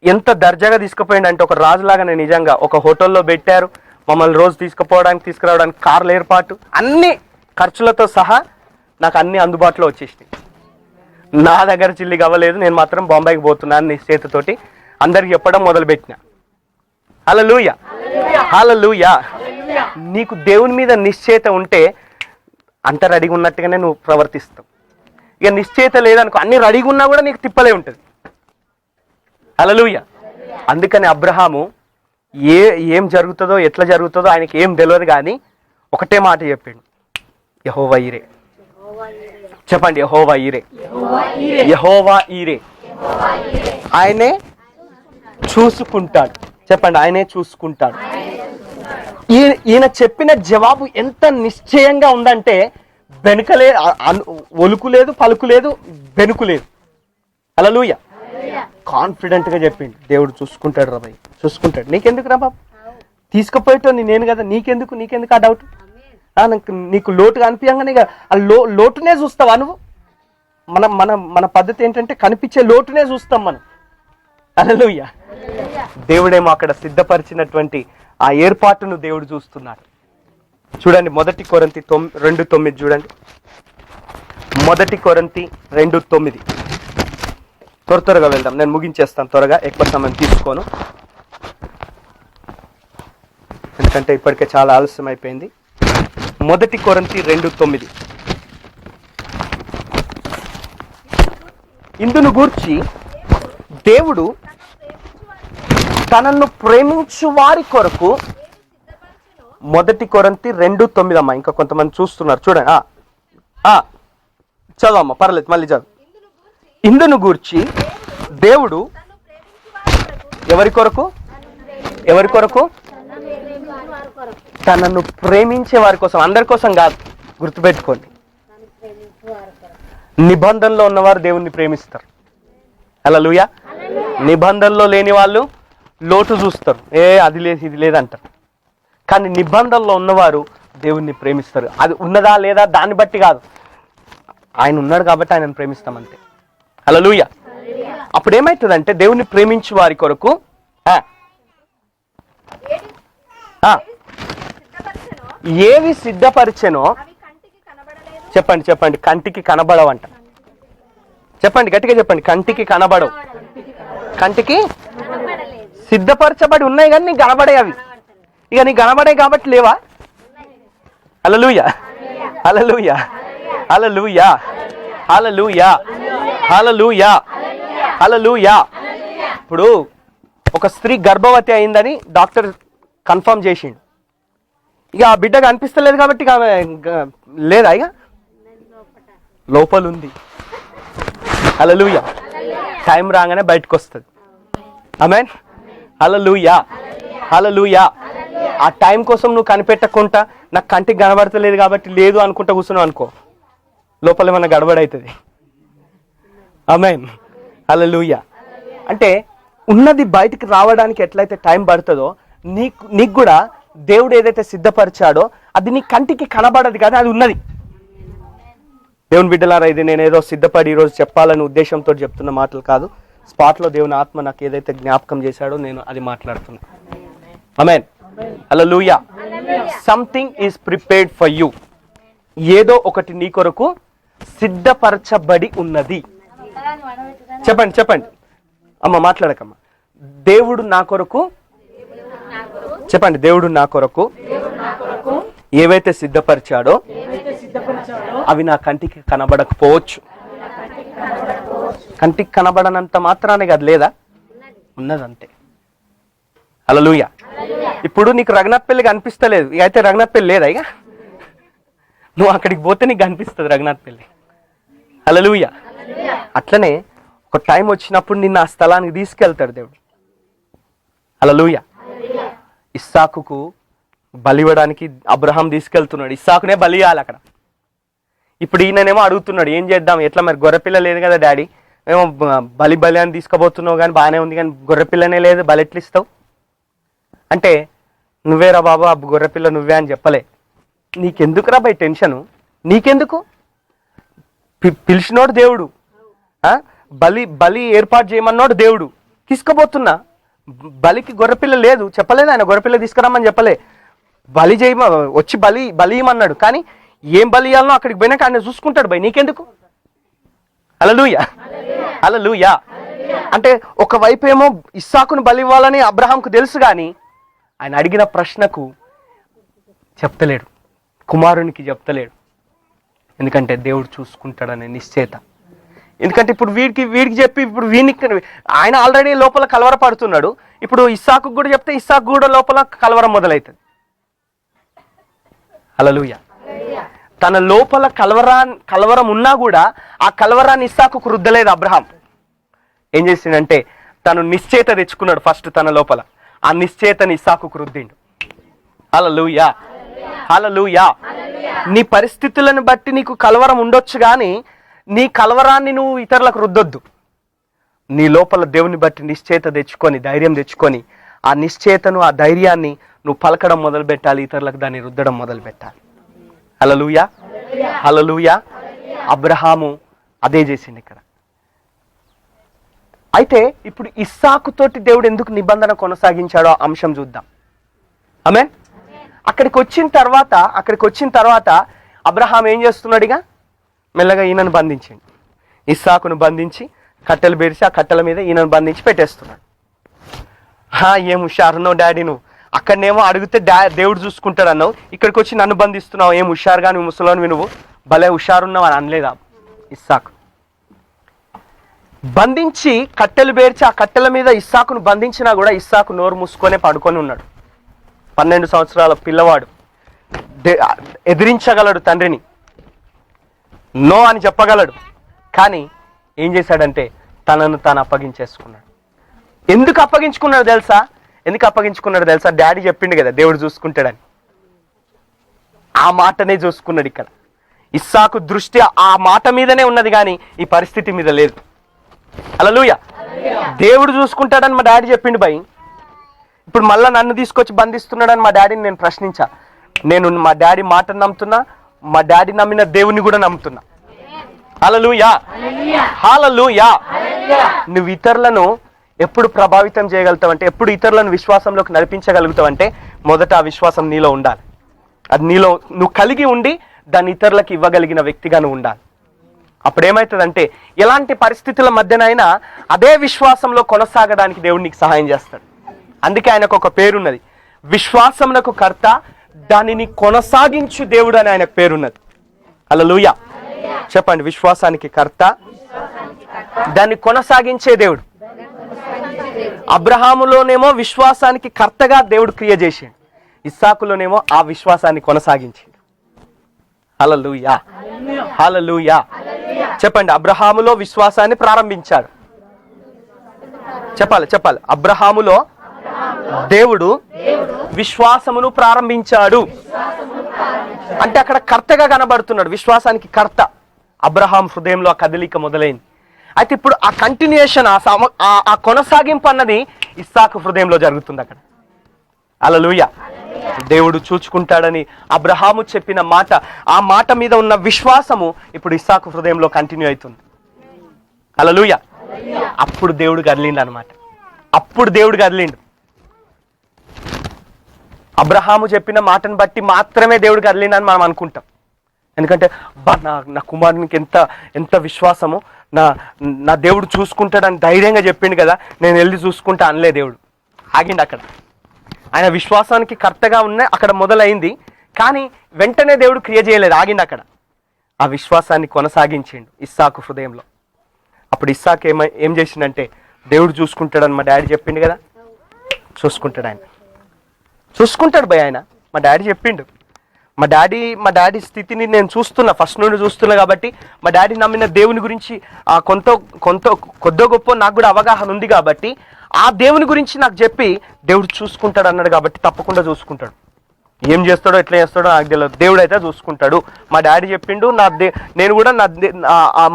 ఎంత దర్జాగా తీసుకుపోయిందంటే ఒక రాజులాగా. నేను నిజంగా ఒక హోటల్లో పెట్టారు మమ్మల్ని, రోజు తీసుకుపోవడానికి తీసుకురావడానికి కార్ల ఏర్పాటు, అన్ని ఖర్చులతో సహా నాకు అన్ని అందుబాటులో వచ్చేసినాయి. నా దగ్గర చిల్లి అవ్వలేదు. నేను మాత్రం బాంబేకి పోతున్నాను నిశ్చయితతోటి అందరికి చెప్పడం మొదలుపెట్టిన. హల్లెలూయా, హల్లెలూయా. నీకు దేవుని మీద నిశ్చయిత ఉంటే అంత రెడీగా ఉన్నట్టుగానే నువ్వు ప్రవర్తిస్తావు. ఇక నిశ్చయిత లేదనుకో, అన్ని రెడీగా ఉన్నా కూడా నీకు తిప్పలే ఉంటుంది. హల్లెలూయా. అందుకని అబ్రహాము ఏం జరుగుతుందో, ఎట్లా జరుగుతుందో ఆయనకి ఏం తెలియదు, కానీ ఒకటే మాట చెప్పాడు, యెహోవా ఈరే. చెప్పండి, యెహోవా ఈరే, యెహోవా ఈరే. ఆయనే చూసుకుంటాడు. చెప్పండి, ఆయనే చూసుకుంటాడు. ఈయన చెప్పిన జవాబు ఎంత నిశ్చయంగా ఉందంటే వెనుకలే, ఒలుకు లేదు, పలుకు లేదు, వెనుకు లేదు. హల్లెలూయా. కాన్ఫిడెంట్ గా చెప్పిండు, దేవుడు చూసుకుంటాడు రా భయ్, చూసుకుంటాడు. నీకెందుకు రా బాబు, తీసుకుపోయేటో నేను కదా, నీకెందుకు ఆ డౌట్? నీకు లోటు కనిపించగానే ఆ లోటునే చూస్తావా నువ్వు? మన పద్ధతి ఏంటంటే కనిపించే లోటునే చూస్తాం మనం. హల్లెలూయా. దేవుడేమో అక్కడ సిద్ధపరిచినటువంటి ఆ ఏర్పాటును దేవుడు చూస్తున్నాడు. చూడండి, 1 కొరింథీ 2:9 చూడండి. 1 కొరింథీ 2:9. త్వరగా వెళ్దాం, నేను ముగించేస్తాను త్వరగా, ఎక్కువ సమయం తీసుకోను, ఎందుకంటే ఇప్పటికే చాలా ఆలస్యం అయిపోయింది. 1 కొరింథీ 2:9. ఇందును గూర్చి దేవుడు తనను ప్రేమించు వారి కొరకు, 1 కొరింథీ 2:9 అమ్మా. ఇంకా కొంతమంది చూస్తున్నారు, చూడండి. చదవమ్మా, పర్లేదు, మళ్ళీ చదువు. ఇందును గూర్చి దేవుడు ఎవరి కొరకు తనను ప్రేమించే వారి కోసం, అందరి కోసం కాదు, గుర్తుపెట్టుకోండి. నిబంధనలో ఉన్నవారు దేవుణ్ణి ప్రేమిస్తారు. హల్లెలూయా. నిబంధనలో లేని వాళ్ళు లోటు చూస్తారు, అది లేదు ఇది లేదంటారు. కానీ నిబంధనలో ఉన్నవారు దేవుణ్ణి ప్రేమిస్తారు. అది ఉన్నదా లేదా దాన్ని బట్టి కాదు, ఆయన ఉన్నాడు కాబట్టి ఆయనను ప్రేమిస్తామంతే. హల్లెలూయా. అప్పుడు ఏమవుతుందంటే దేవుణ్ణి ప్రేమించు వారి కొరకు ఏవి సిద్ధపరిచెనో చెప్పండి, చెప్పండి. కంటికి కనబడవంట. చెప్పండి, గట్టిగా చెప్పండి. కంటికి కనబడవు. కంటికి సిద్ధపరచబడి ఉన్నాయి కానీ నీకు కనబడే అవి. ఇక నీకు కనబడే కాబట్టి లేవా? హల్లెలూయా, హల్లెలూయా, హల్లెలూయా, హల్లెలూయా, హల్లెలూయా, హల్లెలూయా. ఇప్పుడు ఒక స్త్రీ గర్భవతి అయిందని డాక్టర్ కన్ఫర్మ్ చేసిండు. ఇక ఆ బిడ్డగా అనిపిస్తలేదు కాబట్టి ఇక లేదా, ఇక లోపల ఉంది. హల్లెలూయా. టైం రాగానే బయటకు వస్తుంది. ఆమేన్. హల్లెలూయా, హల్లెలూయా. ఆ టైం కోసం నువ్వు కనిపెట్టకుండా నాకు కంటికి కనబడతలేదు కాబట్టి లేదు అనుకుంటా కూర్చున్నావు అనుకో, లోపల ఏమన్నా గడబడవుతుంది. ఆమేన్. హల్లెలూయా. అంటే ఉన్నది బయటికి రావడానికి ఎట్లయితే టైం పడుతుందో నీకు కూడా దేవుడు ఏదైతే సిద్ధపరిచాడో అది నీ కంటికి కనబడదు కానీ అది ఉన్నది. దేవుని బిడ్డలారా, ఇది నేను ఏదో సిద్ధపడి ఈరోజు చెప్పాలని ఉద్దేశంతో చెప్తున్న మాటలు కాదు. స్పాట్లో దేవుని ఆత్మ నాకు ఏదైతే జ్ఞాపకం చేశాడో నేను అది మాట్లాడుతున్నా. Amen. Hallelujah. Something is prepared for you. ఏదో ఒకటి నీ కొరకు సిద్ధపరచబడి ఉన్నది. చెప్పండి, చెప్పండి అమ్మ, మాట్లాడకమ్మా. దేవుడు నా కొరకు, చెప్పండి, దేవుడు నా కొరకు ఏవైతే సిద్ధపరిచాడో అవి నా కంటికి కనబడకపోవచ్చు. కంటికి కనబడనంత మాత్రానే కాదు, లేదా ఉన్నదంతే. హల్లెలూయా. ఇప్పుడు నీకు రఘునాథ్ కనిపిస్తలేదు, ఇక అయితే రఘునాథ్ లేదా? ఇక నువ్వు అక్కడికి పోతే నీకు కనిపిస్తుంది రఘునాథ్ పెళ్లి. హల్లెలూయా. అట్లనే ఒక టైం వచ్చినప్పుడు నిన్ను ఆ స్థలానికి తీసుకెళ్తాడు దేవుడు. హల్లెలూయా. ఇస్సాకుకు బలి ఇవ్వడానికి అబ్రహాం తీసుకెళ్తున్నాడు. ఇస్సాకునే బలి ఇవ్వాలి అక్కడ. ఇప్పుడు ఈయననేమో అడుగుతున్నాడు, ఏం చేద్దాం, ఎట్లా మరి గొర్రెపిల్ల లేదు కదా డాడీ, ఏమో బలి అని తీసుకుపోతున్నావు కానీ బాగానే ఉంది కానీ గొర్రెపిల్లనే లేదు, బలి ఎట్లా ఇస్తావు అంటే, నువ్వేరా బాబా గొర్రెపిల్ల నువ్వే అని చెప్పలే. నీకెందుకురా బై టెన్షను, నీకెందుకు? పిలిచినోడు దేవుడు, బలి ఏర్పాటు చేయమన్నాడు దేవుడు. తీసుకుపోతున్నా, బలికి గొర్రెపిల్ల లేదు చెప్పలేదు ఆయన, గొర్రెపిల్ల తీసుకురామని చెప్పలే. బలి చేయమ వచ్చి బలి ఇమ్మన్నాడు. కానీ ఏం బలి ఇవ్వాలనో అక్కడికి పోయినాక ఆయన చూసుకుంటాడు. బై నీకెందుకు? హల్లెలూయా, హల్లెలూయా. అంటే ఒకవైపు ఏమో ఇస్సాకును బలి ఇవ్వాలని అబ్రహాంకు తెలుసు కానీ ఆయన అడిగిన ప్రశ్నకు చెప్తలేడు, కుమారునికి చెప్తలేడు. ఎందుకంటే దేవుడు చూసుకుంటాడనే నిశ్చయత. ఎందుకంటే ఇప్పుడు వీడికి చెప్పి ఇప్పుడు వీనికి ఆయన ఆల్రెడీ లోపల కలవర పడుతున్నాడు. ఇప్పుడు ఇస్సాకు కూడా చెప్తే ఇస్సాకు కూడా లోపల కలవరం మొదలవుతుంది. హల్లెలూయా. తన లోపల కలవరం ఉన్నా కూడా ఆ కలవరాన్ని ఇస్సాకు రుద్దలేదు అబ్రహాం. ఏం చేసిండంటే తను నిశ్చయత తెచ్చుకున్నాడు ఫస్ట్ తన లోపల. ఆ నిశ్చయతని ఇస్సాకు రుద్దిండు. హల్లెలూయా, హల్లెలూయా. నీ పరిస్థితులను బట్టి నీకు కలవరం ఉండొచ్చు కానీ నీ కలవరాన్ని నువ్వు ఇతరులకు రుద్దొద్దు. నీ లోపల దేవుని బట్టి నిశ్చయత తెచ్చుకొని, ధైర్యం తెచ్చుకొని, ఆ నిశ్చయతను, ఆ ధైర్యాన్ని నువ్వు పలకడం మొదలు పెట్టాలి, ఇతరులకు దాన్ని రుద్దడం మొదలు పెట్టాలి. హల్లెలూయా, హల్లెలూయా. అబ్రహాము అదే చేసిండు ఇక్కడ. అయితే ఇప్పుడు ఇస్సాకుతోటి దేవుడు ఎందుకు నిబంధన కొనసాగించాడో అంశం చూద్దాం. ఆమేన్. అక్కడికి వచ్చిన తర్వాత అబ్రహాం ఏం చేస్తున్నాడు? ఇక మెల్లగా ఈయనను బంధించండి, ఇస్సాకును బంధించి కట్టెలు పేర్చి ఆ కట్టెల మీద ఈయనను బంధించి పెట్టేస్తున్నాడు. ఏం హుషారునో డాడీ, నువ్వు అక్కడనేమో అడిగితే దేవుడు చూసుకుంటాడు అన్నావు, ఇక్కడికి వచ్చి నన్ను బంధిస్తున్నావు, ఏం హుషారుగా నువ్వు ముసలోనివి, నువ్వు భలే హుషారున్నావు అని అనలేదా ఇస్సాకు? బంధించి కట్టెలు పేర్చి ఆ కట్టెల మీద ఇస్సాకును బంధించినా కూడా ఇస్సాకు నోరు మూసుకొనే పడుకొని ఉన్నాడు. 12 సంవత్సరాల పిల్లవాడు, ఎదిరించగలడు తండ్రిని, నో అని చెప్పగలడు. కానీ ఏం చేశాడంటే తనను తాను అప్పగించేసుకున్నాడు. ఎందుకు అప్పగించుకున్నాడు తెలుసా? ఎందుకు అప్పగించుకున్నాడు తెలుసా? డాడీ చెప్పిండు కదా దేవుడు చూసుకుంటాడని. ఆ మాటనే చూసుకున్నాడు ఇక్కడ. ఇస్సాకు దృష్టి ఆ మాట మీదనే ఉన్నది కానీ ఈ పరిస్థితి మీద లేదు. హల్లెలూయా. దేవుడు చూసుకుంటాడని మా డాడీ చెప్పిండు భయ్. ఇప్పుడు మళ్ళీ నన్ను తీసుకొచ్చి బంధిస్తున్నాడని మా డాడీని నేను ప్రశ్నించా. నేను మా డాడీ మాటను నమ్ముతున్నా, మా డాడీ నమ్మిన దేవుని కూడా నమ్ముతున్నా. హల్లెలూయా, హల్లెలూయా. నువ్వు ఇతరులను ఎప్పుడు ప్రభావితం చేయగలుగుతావంటే, ఎప్పుడు ఇతరులను విశ్వాసంలోకి నడిపించగలుగుతావంటే మొదట ఆ విశ్వాసం నీలో ఉండాలి. అది నీలో నువ్వు కలిగి ఉండి దాన్ని ఇతరులకు ఇవ్వగలిగిన వ్యక్తిగా నువ్వు ఉండాలి. అప్పుడు ఏమవుతుందంటే ఎలాంటి పరిస్థితుల మధ్యనైనా అదే విశ్వాసంలో కొనసాగడానికి దేవుడు నీకు సహాయం చేస్తాడు. అందుకే ఆయనకు ఒక పేరున్నది, విశ్వాసమునకు కర్త, దానిని కొనసాగించు దేవుడు అని ఆయనకు పేరున్నది. హల్లెలూయా. చెప్పండి, విశ్వాసానికి కర్త, దాన్ని కొనసాగించే దేవుడు. అబ్రహాములోనేమో విశ్వాసానికి కర్తగా దేవుడు క్రియ చేసాడు, ఇస్సాకులోనేమో ఆ విశ్వాసాన్ని కొనసాగించాడు. హల్లెలూయా, హల్లెలూయా. చెప్పండి, అబ్రహాములో విశ్వాసాన్ని ప్రారంభించాడు. చెప్పాలి. అబ్రహాములో దేవుడు విశ్వాసమును ప్రారంభించాడు అంటే అక్కడ కర్తగా కనబడుతున్నాడు, విశ్వాసానికి కర్త. అబ్రహాం హృదయంలో ఆ కదలిక మొదలైంది. అయితే ఇప్పుడు ఆ కంటిన్యూషన్, ఆ కొనసాగింపు అన్నది ఇస్సాకు హృదయంలో జరుగుతుంది అక్కడ. హల్లెలూయా. దేవుడు చూచుకుంటాడని అబ్రహాము చెప్పిన మాట, ఆ మాట మీద ఉన్న విశ్వాసము ఇప్పుడు ఇస్సాకు హృదయంలో కంటిన్యూ అవుతుంది. హల్లెలూయా. అప్పుడు దేవుడు కదిలిండు అనమాట. అప్పుడు దేవుడు కదిలిండు. అబ్రహాము చెప్పిన మాటను బట్టి మాత్రమే దేవుడు కదిలిండని మనం అనుకుంటాం. ఎందుకంటే నా కుమారునికి ఎంత విశ్వాసము, నా దేవుడు చూసుకుంటాడని ధైర్యంగా చెప్పిండు కదా, నేను వెళ్ళి చూసుకుంటా అనలే దేవుడు. ఆగిండు అక్కడ. ఆయన విశ్వాసానికి కర్తగా ఉన్న అక్కడ మొదలైంది, కానీ వెంటనే దేవుడు క్రియ చేయలేదు, ఆగిండు అక్కడ. ఆ విశ్వాసాన్ని కొనసాగించిండు ఇస్సాకు హృదయంలో. అప్పుడు ఇస్సాకు ఏం చేసిండంటే, దేవుడు చూసుకుంటాడని మా డాడీ చెప్పిండు కదా, చూసుకుంటాడు. ఆయన చూసుకుంటాడు భయ్. ఆయన మా డాడీ చెప్పిండు. మా డాడీ స్థితిని నేను చూస్తున్నా, ఫస్ట్ నుండి చూస్తున్నా. కాబట్టి మా డాడీ నమ్మిన దేవుని గురించి కొద్దో గొప్ప నాకు కూడా అవగాహన ఉంది. కాబట్టి ఆ దేవుని గురించి నాకు చెప్పి దేవుడు చూసుకుంటాడు అన్నాడు. కాబట్టి తప్పకుండా చూసుకుంటాడు. ఏం చేస్తాడో ఎట్లా చేస్తాడో నాకు తెలియదు, దేవుడు అయితే చూసుకుంటాడు. మా డాడీ చెప్పిండు, నేను కూడా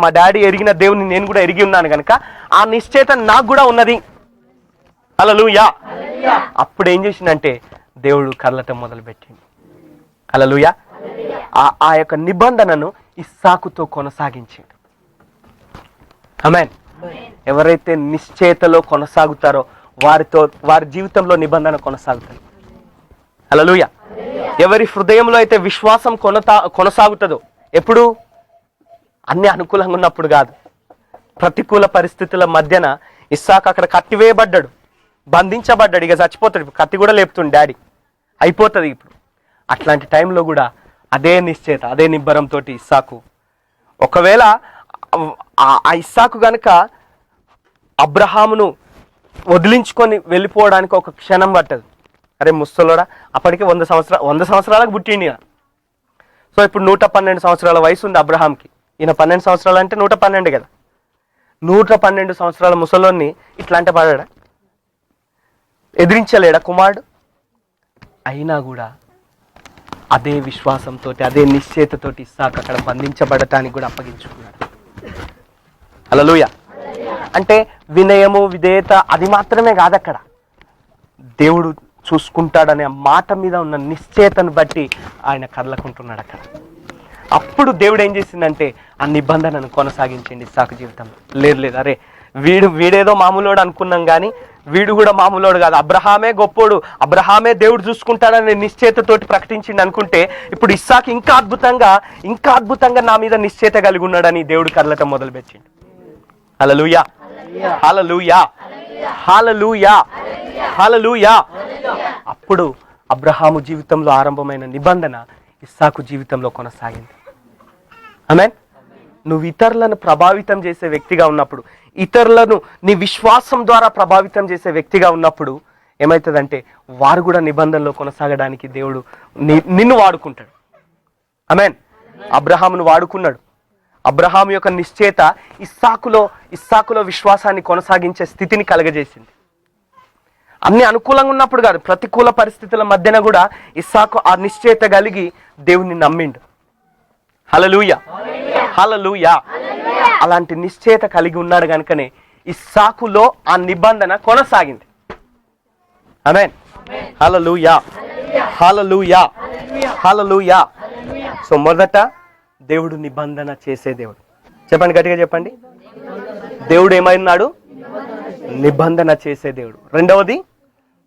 మా డాడీ ఎరిగిన దేవుని నేను కూడా ఎరిగి ఉన్నాను కనుక ఆ నిశ్చయిత నాకు కూడా ఉన్నది. హల్లెలూయా. అప్పుడు ఏం చేసిందంటే దేవుడు కదలటం మొదలుపెట్టింది. హల్లెలూయా. ఆ యొక్క నిబంధనను ఇస్సాకుతో కొనసాగించాడు. ఆమేన్. ఎవరైతే నిశ్చయతలో కొనసాగుతారో వారి జీవితంలో నిబంధన కొనసాగుతుంది. హల్లెలూయా. ఎవరి హృదయంలో అయితే విశ్వాసం కొనసాగుతుందో, ఎప్పుడు అన్ని అనుకూలంగా ఉన్నప్పుడు కాదు, ప్రతికూల పరిస్థితుల మధ్యన ఇస్సాకు అక్కడ కట్టివేయబడ్డాడు, బంధించబడ్డాడు. ఇక చచ్చిపోతాడు. ఇప్పుడు కత్తి కూడా లేపుతుంది డాడీ, అయిపోతుంది ఇప్పుడు. అట్లాంటి టైంలో కూడా అదే నిశ్చయత, అదే నిబ్బరంతో ఇస్సాకు, ఒకవేళ ఆ ఇస్సాకు గనుక అబ్రహామును వదిలించుకొని వెళ్ళిపోవడానికి ఒక క్షణం పట్టదు. అరే ముసలోడా, అప్పటికే 100 సంవత్సరాలకు పుట్టిండి. సో ఇప్పుడు 112 సంవత్సరాల వయసు ఉంది అబ్రహాంకి. ఈయన 12 సంవత్సరాలు అంటే 112 కదా. 112 సంవత్సరాల ముసలోన్ని ఇట్లా అంటే పడాడా? ఎదిరించలేడా కుమారుడు? అయినా కూడా అదే విశ్వాసంతో, అదే నిశ్చయతతోటి ఇస్సాకు అక్కడ బంధించబడటానికి కూడా అప్పగించుకున్నాడు. హల్లెలూయా. అంటే వినయము, విధేయత అది మాత్రమే కాదు, అక్కడ దేవుడు చూసుకుంటాడనే మాట మీద ఉన్న నిశ్చయతను బట్టి ఆయన కదలకుంటున్నాడు అక్కడ. అప్పుడు దేవుడు ఏం చేసిందంటే ఆ నిబంధనను కొనసాగించండి ఇస్సాకు జీవితంలో. లేదు అరే వీడేదో మామూలోడు అనుకున్నాం, కానీ వీడు కూడా మామూలోడు కాదు, అబ్రహామే గొప్పోడు, అబ్రహామే దేవుడు చూసుకుంటాడని నిశ్చయతతోటి ప్రకటించింది అనుకుంటే, ఇప్పుడు ఇస్సాకు ఇంకా అద్భుతంగా నా మీద నిశ్చయత కలిగి ఉన్నాడని దేవుడు కదలటం మొదలుపెట్టిండు. హల్లెలూయా, హల్లెలూయా, హల్లెలూయా, హల్లెలూయా. అప్పుడు అబ్రహాము జీవితంలో ఆరంభమైన నిబంధన ఇస్సాకు జీవితంలో కొనసాగింది. ఆమేన్. నువ్వు ఇతరులను ప్రభావితం చేసే వ్యక్తిగా ఉన్నప్పుడు, ఇతరులను నీ విశ్వాసం ద్వారా ప్రభావితం చేసే వ్యక్తిగా ఉన్నప్పుడు ఏమవుతుందంటే వారు కూడా నిబంధనలో కొనసాగడానికి దేవుడు నిన్ను వాడుకుంటాడు. ఆమేన్. అబ్రహామును వాడుకున్నాడు. అబ్రహాము యొక్క నిశ్చయత ఇస్సాకులో విశ్వాసాన్ని కొనసాగించే స్థితిని కలగజేసింది. అన్ని అనుకూలంగా ఉన్నప్పుడు కాదు, ప్రతికూల పరిస్థితుల మధ్యన కూడా ఇస్సాకు ఆ నిశ్చయత కలిగి దేవుని నమ్మిండు. హల్లెలూయా, హల్లెలూయా. అలాంటి నిశ్చయత కలిగి ఉన్నాడు కనుకనే ఇస్సాకులో ఆ నిబంధన కొనసాగింది. ఆమేన్. హల్లెలూయా, హల్లెలూయా, హల్లెలూయా. సో మొదట దేవుడు నిబంధన చేసే దేవుడు. చెప్పండి, గట్టిగా చెప్పండి. దేవుడు ఏమైనాడు? నిబంధన చేసే దేవుడు. రెండవది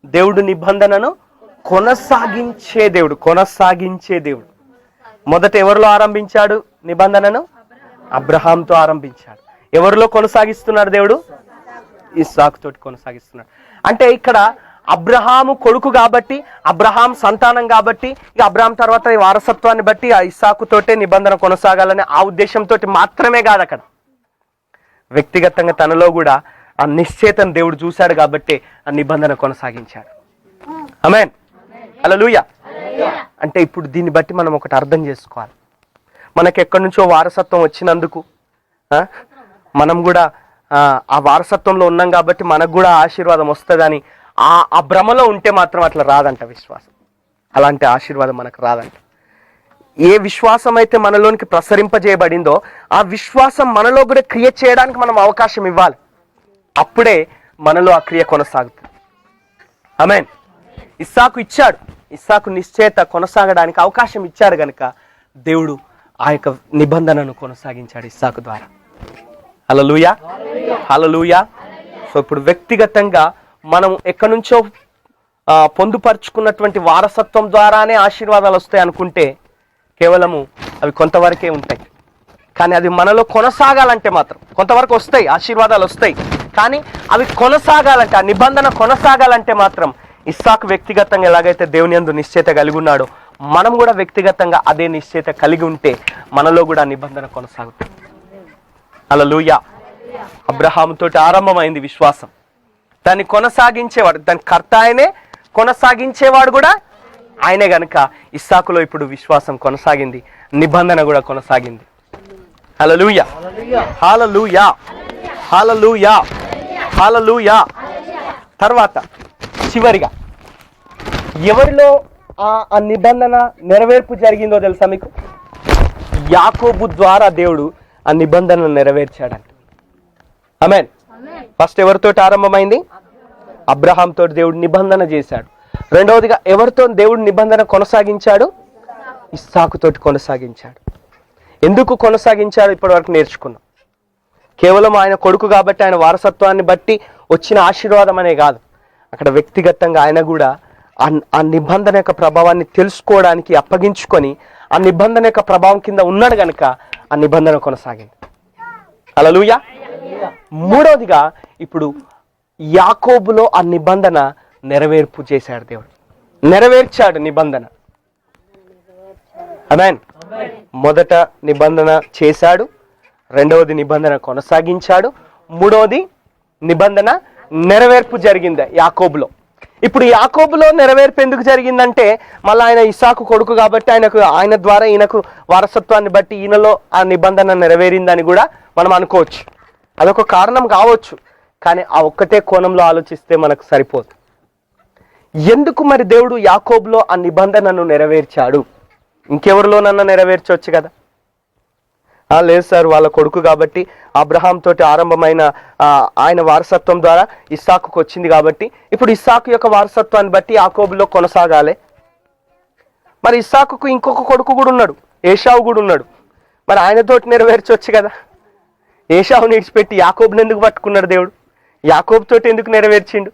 దేవుడు నిబంధనను కొనసాగించే దేవుడు. కొనసాగించే దేవుడు. మొదట ఎవరిలో ఆరంభించాడు నిబంధనను? అబ్రహాంతో ఆరంభించాడు. ఎవరిలో కొనసాగిస్తున్నాడు దేవుడు? ఇస్సాకు తోటి కొనసాగిస్తున్నాడు. అంటే ఇక్కడ అబ్రహాము కొడుకు కాబట్టి, అబ్రహాం సంతానం కాబట్టి, ఇక అబ్రహాం తర్వాత వారసత్వాన్ని బట్టి ఆ ఇస్సాకు తోటే నిబంధన కొనసాగాలనే ఆ ఉద్దేశంతో మాత్రమే కాదు, అక్కడ వ్యక్తిగతంగా తనలో కూడా ఆ నిశ్చయతను దేవుడు చూశాడు కాబట్టి ఆ నిబంధన కొనసాగించాడు. ఆమేన్. హల్లెలూయా. అంటే ఇప్పుడు దీన్ని బట్టి మనం ఒకటి అర్థం చేసుకోవాలి. మనకి ఎక్కడి నుంచో వారసత్వం వచ్చినందుకు మనం కూడా ఆ వారసత్వంలో ఉన్నాం కాబట్టి మనకు కూడా ఆశీర్వాదం వస్తుందని ఆ భ్రమలో ఉంటే మాత్రం అట్లా రాదంట విశ్వాసం. అలాంటి ఆశీర్వాదం మనకు రాదంట. ఏ విశ్వాసం అయితే మనలోనికి ప్రసరింపజేయబడిందో ఆ విశ్వాసం మనలో కూడా క్రియ చేయడానికి మనం అవకాశం ఇవ్వాలి. అప్పుడే మనలో ఆ క్రియ కొనసాగుతుంది. ఆమేన్. ఇస్సాకు ఇచ్చాడు. ఇస్సాకు నిశ్చయత కొనసాగడానికి అవకాశం ఇచ్చాడు కనుక దేవుడు ఆ యొక్క నిబంధనను కొనసాగించాడు ఇస్సాకు ద్వారా. హల్లెలూయా, హల్లెలూయా. సో ఇప్పుడు వ్యక్తిగతంగా మనం ఎక్కడి నుంచో పొందుపరుచుకున్నటువంటి వారసత్వం ద్వారానే ఆశీర్వాదాలు వస్తాయి అనుకుంటే కేవలము అవి కొంతవరకే ఉంటాయి. కానీ అది మనలో కొనసాగాలంటే మాత్రం కొంతవరకు వస్తాయి, ఆశీర్వాదాలు వస్తాయి. కానీ అవి కొనసాగాలంటే, ఆ నిబంధన కొనసాగాలంటే మాత్రం ఇస్సాకు వ్యక్తిగతంగా ఎలాగైతే దేవుని యందు నిశ్చయత కలిగి ఉన్నాడో మనం కూడా వ్యక్తిగతంగా అదే నిశ్చయత కలిగి ఉంటే మనలో కూడా నిబంధన కొనసాగుతుంది. హల్లెలూయా. అబ్రహాముతోటి ఆరంభమైంది విశ్వాసం. దాన్ని కొనసాగించేవాడు, దాని కర్త ఆయనే, కొనసాగించేవాడు కూడా ఆయనే గనుక ఇస్సాకులో ఇప్పుడు విశ్వాసం కొనసాగింది, నిబంధన కూడా కొనసాగింది. హల్లెలూయా, హల్లెలూయా, హల్లెలూయా, హల్లెలూయా. తర్వాత చివరిగా ఎవరిలో ఆ నిబంధన నెరవేర్పు జరిగిందో తెలుసా మీకు? యాకోబు ద్వారా దేవుడు ఆ నిబంధనను నెరవేర్చాడంట. ఆమేన్. ఫస్ట్ ఎవరితో ఆరంభమైంది? అబ్రహాం తోటి దేవుడు నిబంధన చేశాడు. రెండవదిగా ఎవరితో దేవుడు నిబంధన కొనసాగించాడు? ఇస్సాకు తోటి కొనసాగించాడు. ఎందుకు కొనసాగించాడు ఇప్పటి వరకు నేర్చుకున్నాం. కేవలం ఆయన కొడుకు కాబట్టి ఆయన వారసత్వాన్ని బట్టి వచ్చిన ఆశీర్వాదం అనే కాదు, అక్కడ వ్యక్తిగతంగా ఆయన కూడా ఆ నిబంధన యొక్క ప్రభావాన్ని తెలుసుకోవడానికి అప్పగించుకొని ఆ నిబంధన యొక్క ప్రభావం కింద ఉన్నాడు కనుక ఆ నిబంధన కొనసాగింది. హల్లెలూయా. మూడవదిగా ఇప్పుడు యాకోబులో ఆ నిబంధన నెరవేర్పు చేశాడు దేవుడు. నెరవేర్చాడు నిబంధన. ఆమేన్. మొదట నిబంధన చేశాడు, రెండవది నిబంధన కొనసాగించాడు, మూడవది నిబంధన నెరవేర్పు జరిగింది యాకోబులో. ఇప్పుడు యాకోబులో నెరవేర్పు ఎందుకు జరిగిందంటే మళ్ళీ ఆయన ఇస్సాకు కొడుకు కాబట్టి ఆయన ద్వారా ఈయనకు వారసత్వాన్ని బట్టి ఈయనలో ఆ నిబంధన నెరవేరిందని కూడా మనం అనుకోవచ్చు. అదొక కారణం కావచ్చు. కానీ ఆ ఒక్కటే కోణంలో ఆలోచిస్తే మనకు సరిపోదు. ఎందుకు మరి దేవుడు యాకోబులో ఆ నిబంధనను నెరవేర్చాడు? ఇంకెవరిలోనన్నా నెరవేర్చవచ్చు కదా. లేదు సార్, వాళ్ళ కొడుకు కాబట్టి అబ్రహాం తోటి ఆరంభమైన ఆయన వారసత్వం ద్వారా ఇస్సాకుకు వచ్చింది కాబట్టి ఇప్పుడు ఇస్సాకు యొక్క వారసత్వాన్ని బట్టి యాకోబులో కొనసాగాలి. మరి ఇస్సాకుకు ఇంకొక కొడుకు కూడా ఉన్నాడు, ఏశావు కూడా ఉన్నాడు. మరి ఆయనతోటి నెరవేర్చవచ్చు కదా. ఏశావుని విడిచిపెట్టి యాకోబుని ఎందుకు పట్టుకున్నాడు దేవుడు? యాకోబు తోటి ఎందుకు నెరవేర్చిండు?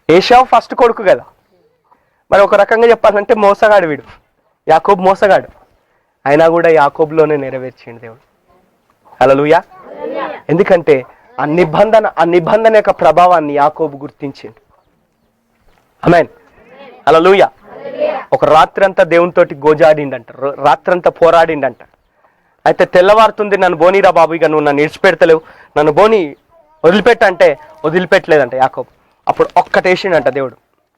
ఏశావు ఫస్ట్ కొడుకు కదా. మరి ఒక రకంగా చెప్పాలంటే మోసగాడు వీడు, యాకోబు మోసగాడు. అయినా కూడా యాకోబులోనే నెరవేర్చిండు దేవుడు. హల్లెలూయా. ఎందుకంటే ఆ నిబంధన యొక్క ప్రభావాన్ని యాకోబు గుర్తించిండు. ఆమేన్. హల్లెలూయా. ఒక రాత్రంతా దేవునితోటి గోజాడిండంట, రాత్రంతా పోరాడిండంట. అయితే తెల్లవారుతుంది, నన్ను బోనీరా బాబు, ఇక నువ్వు నన్ను ఇడిచిపెడతలేవు, నన్ను బోని వదిలిపెట్టంటే వదిలిపెట్టలేదంట యాకోబు. అప్పుడు ఒక్కటేసిండంట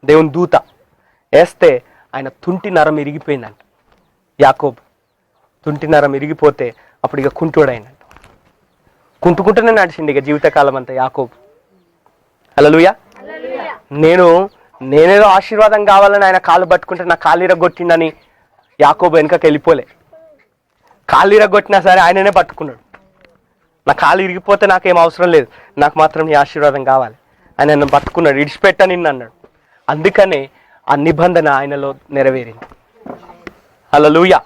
దేవుని దూత వేస్తే ఆయన తుంటి నరం ఇరిగిపోయిందంట. యాకోబు తుంటి నరం ఇరిగిపోతే అప్పుడు ఇక కుంటుడైందంట. కుంటుకుంటూనే నడిచిండు ఇక జీవితకాలం అంతా యాకోబు. హల్లెలూయా. నేనేదో ఆశీర్వాదం కావాలని ఆయన కాళ్ళు పట్టుకుంటే నా కాళ్ళు ఇరగొట్టిండని యాకోబు వెనుకకి వెళ్ళిపోలే. కాళ్ళు ఇరగొట్టినా సరే ఆయననే పట్టుకున్నాడు. నా కాళ్ళు ఇరిగిపోతే నాకేం అవసరం లేదు, నాకు మాత్రం నీ ఆశీర్వాదం కావాలి. ఆయన నన్ను పట్టుకున్నాడు, ఇడిచిపెట్ట నిన్ను అన్నాడు. అందుకనే ఆ నిబంధన ఆయనలో నెరవేరింది. హల్లెలూయా,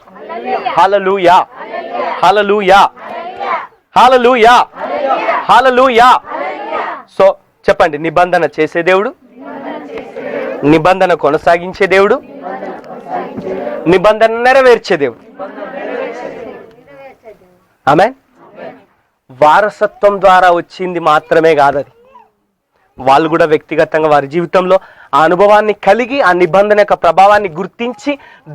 హల్లెలూయా, హల్లెలూయా, హల్లెలూయా, హల్లెలూయా. సో చెప్పండి, నిబంధన చేసే దేవుడు, నిబంధన కొనసాగించే దేవుడు, నిబంధన నెరవేర్చే దేవుడు. ఆమేన్. వారసత్వం ద్వారా వచ్చింది మాత్రమే కాదు అది. వాళ్ళు కూడా వ్యక్తిగతంగా వారి జీవితంలో ఆ అనుభవాన్ని కలిగి ఆ నిబంధన యొక్క ప్రభావాన్ని గుర్తించి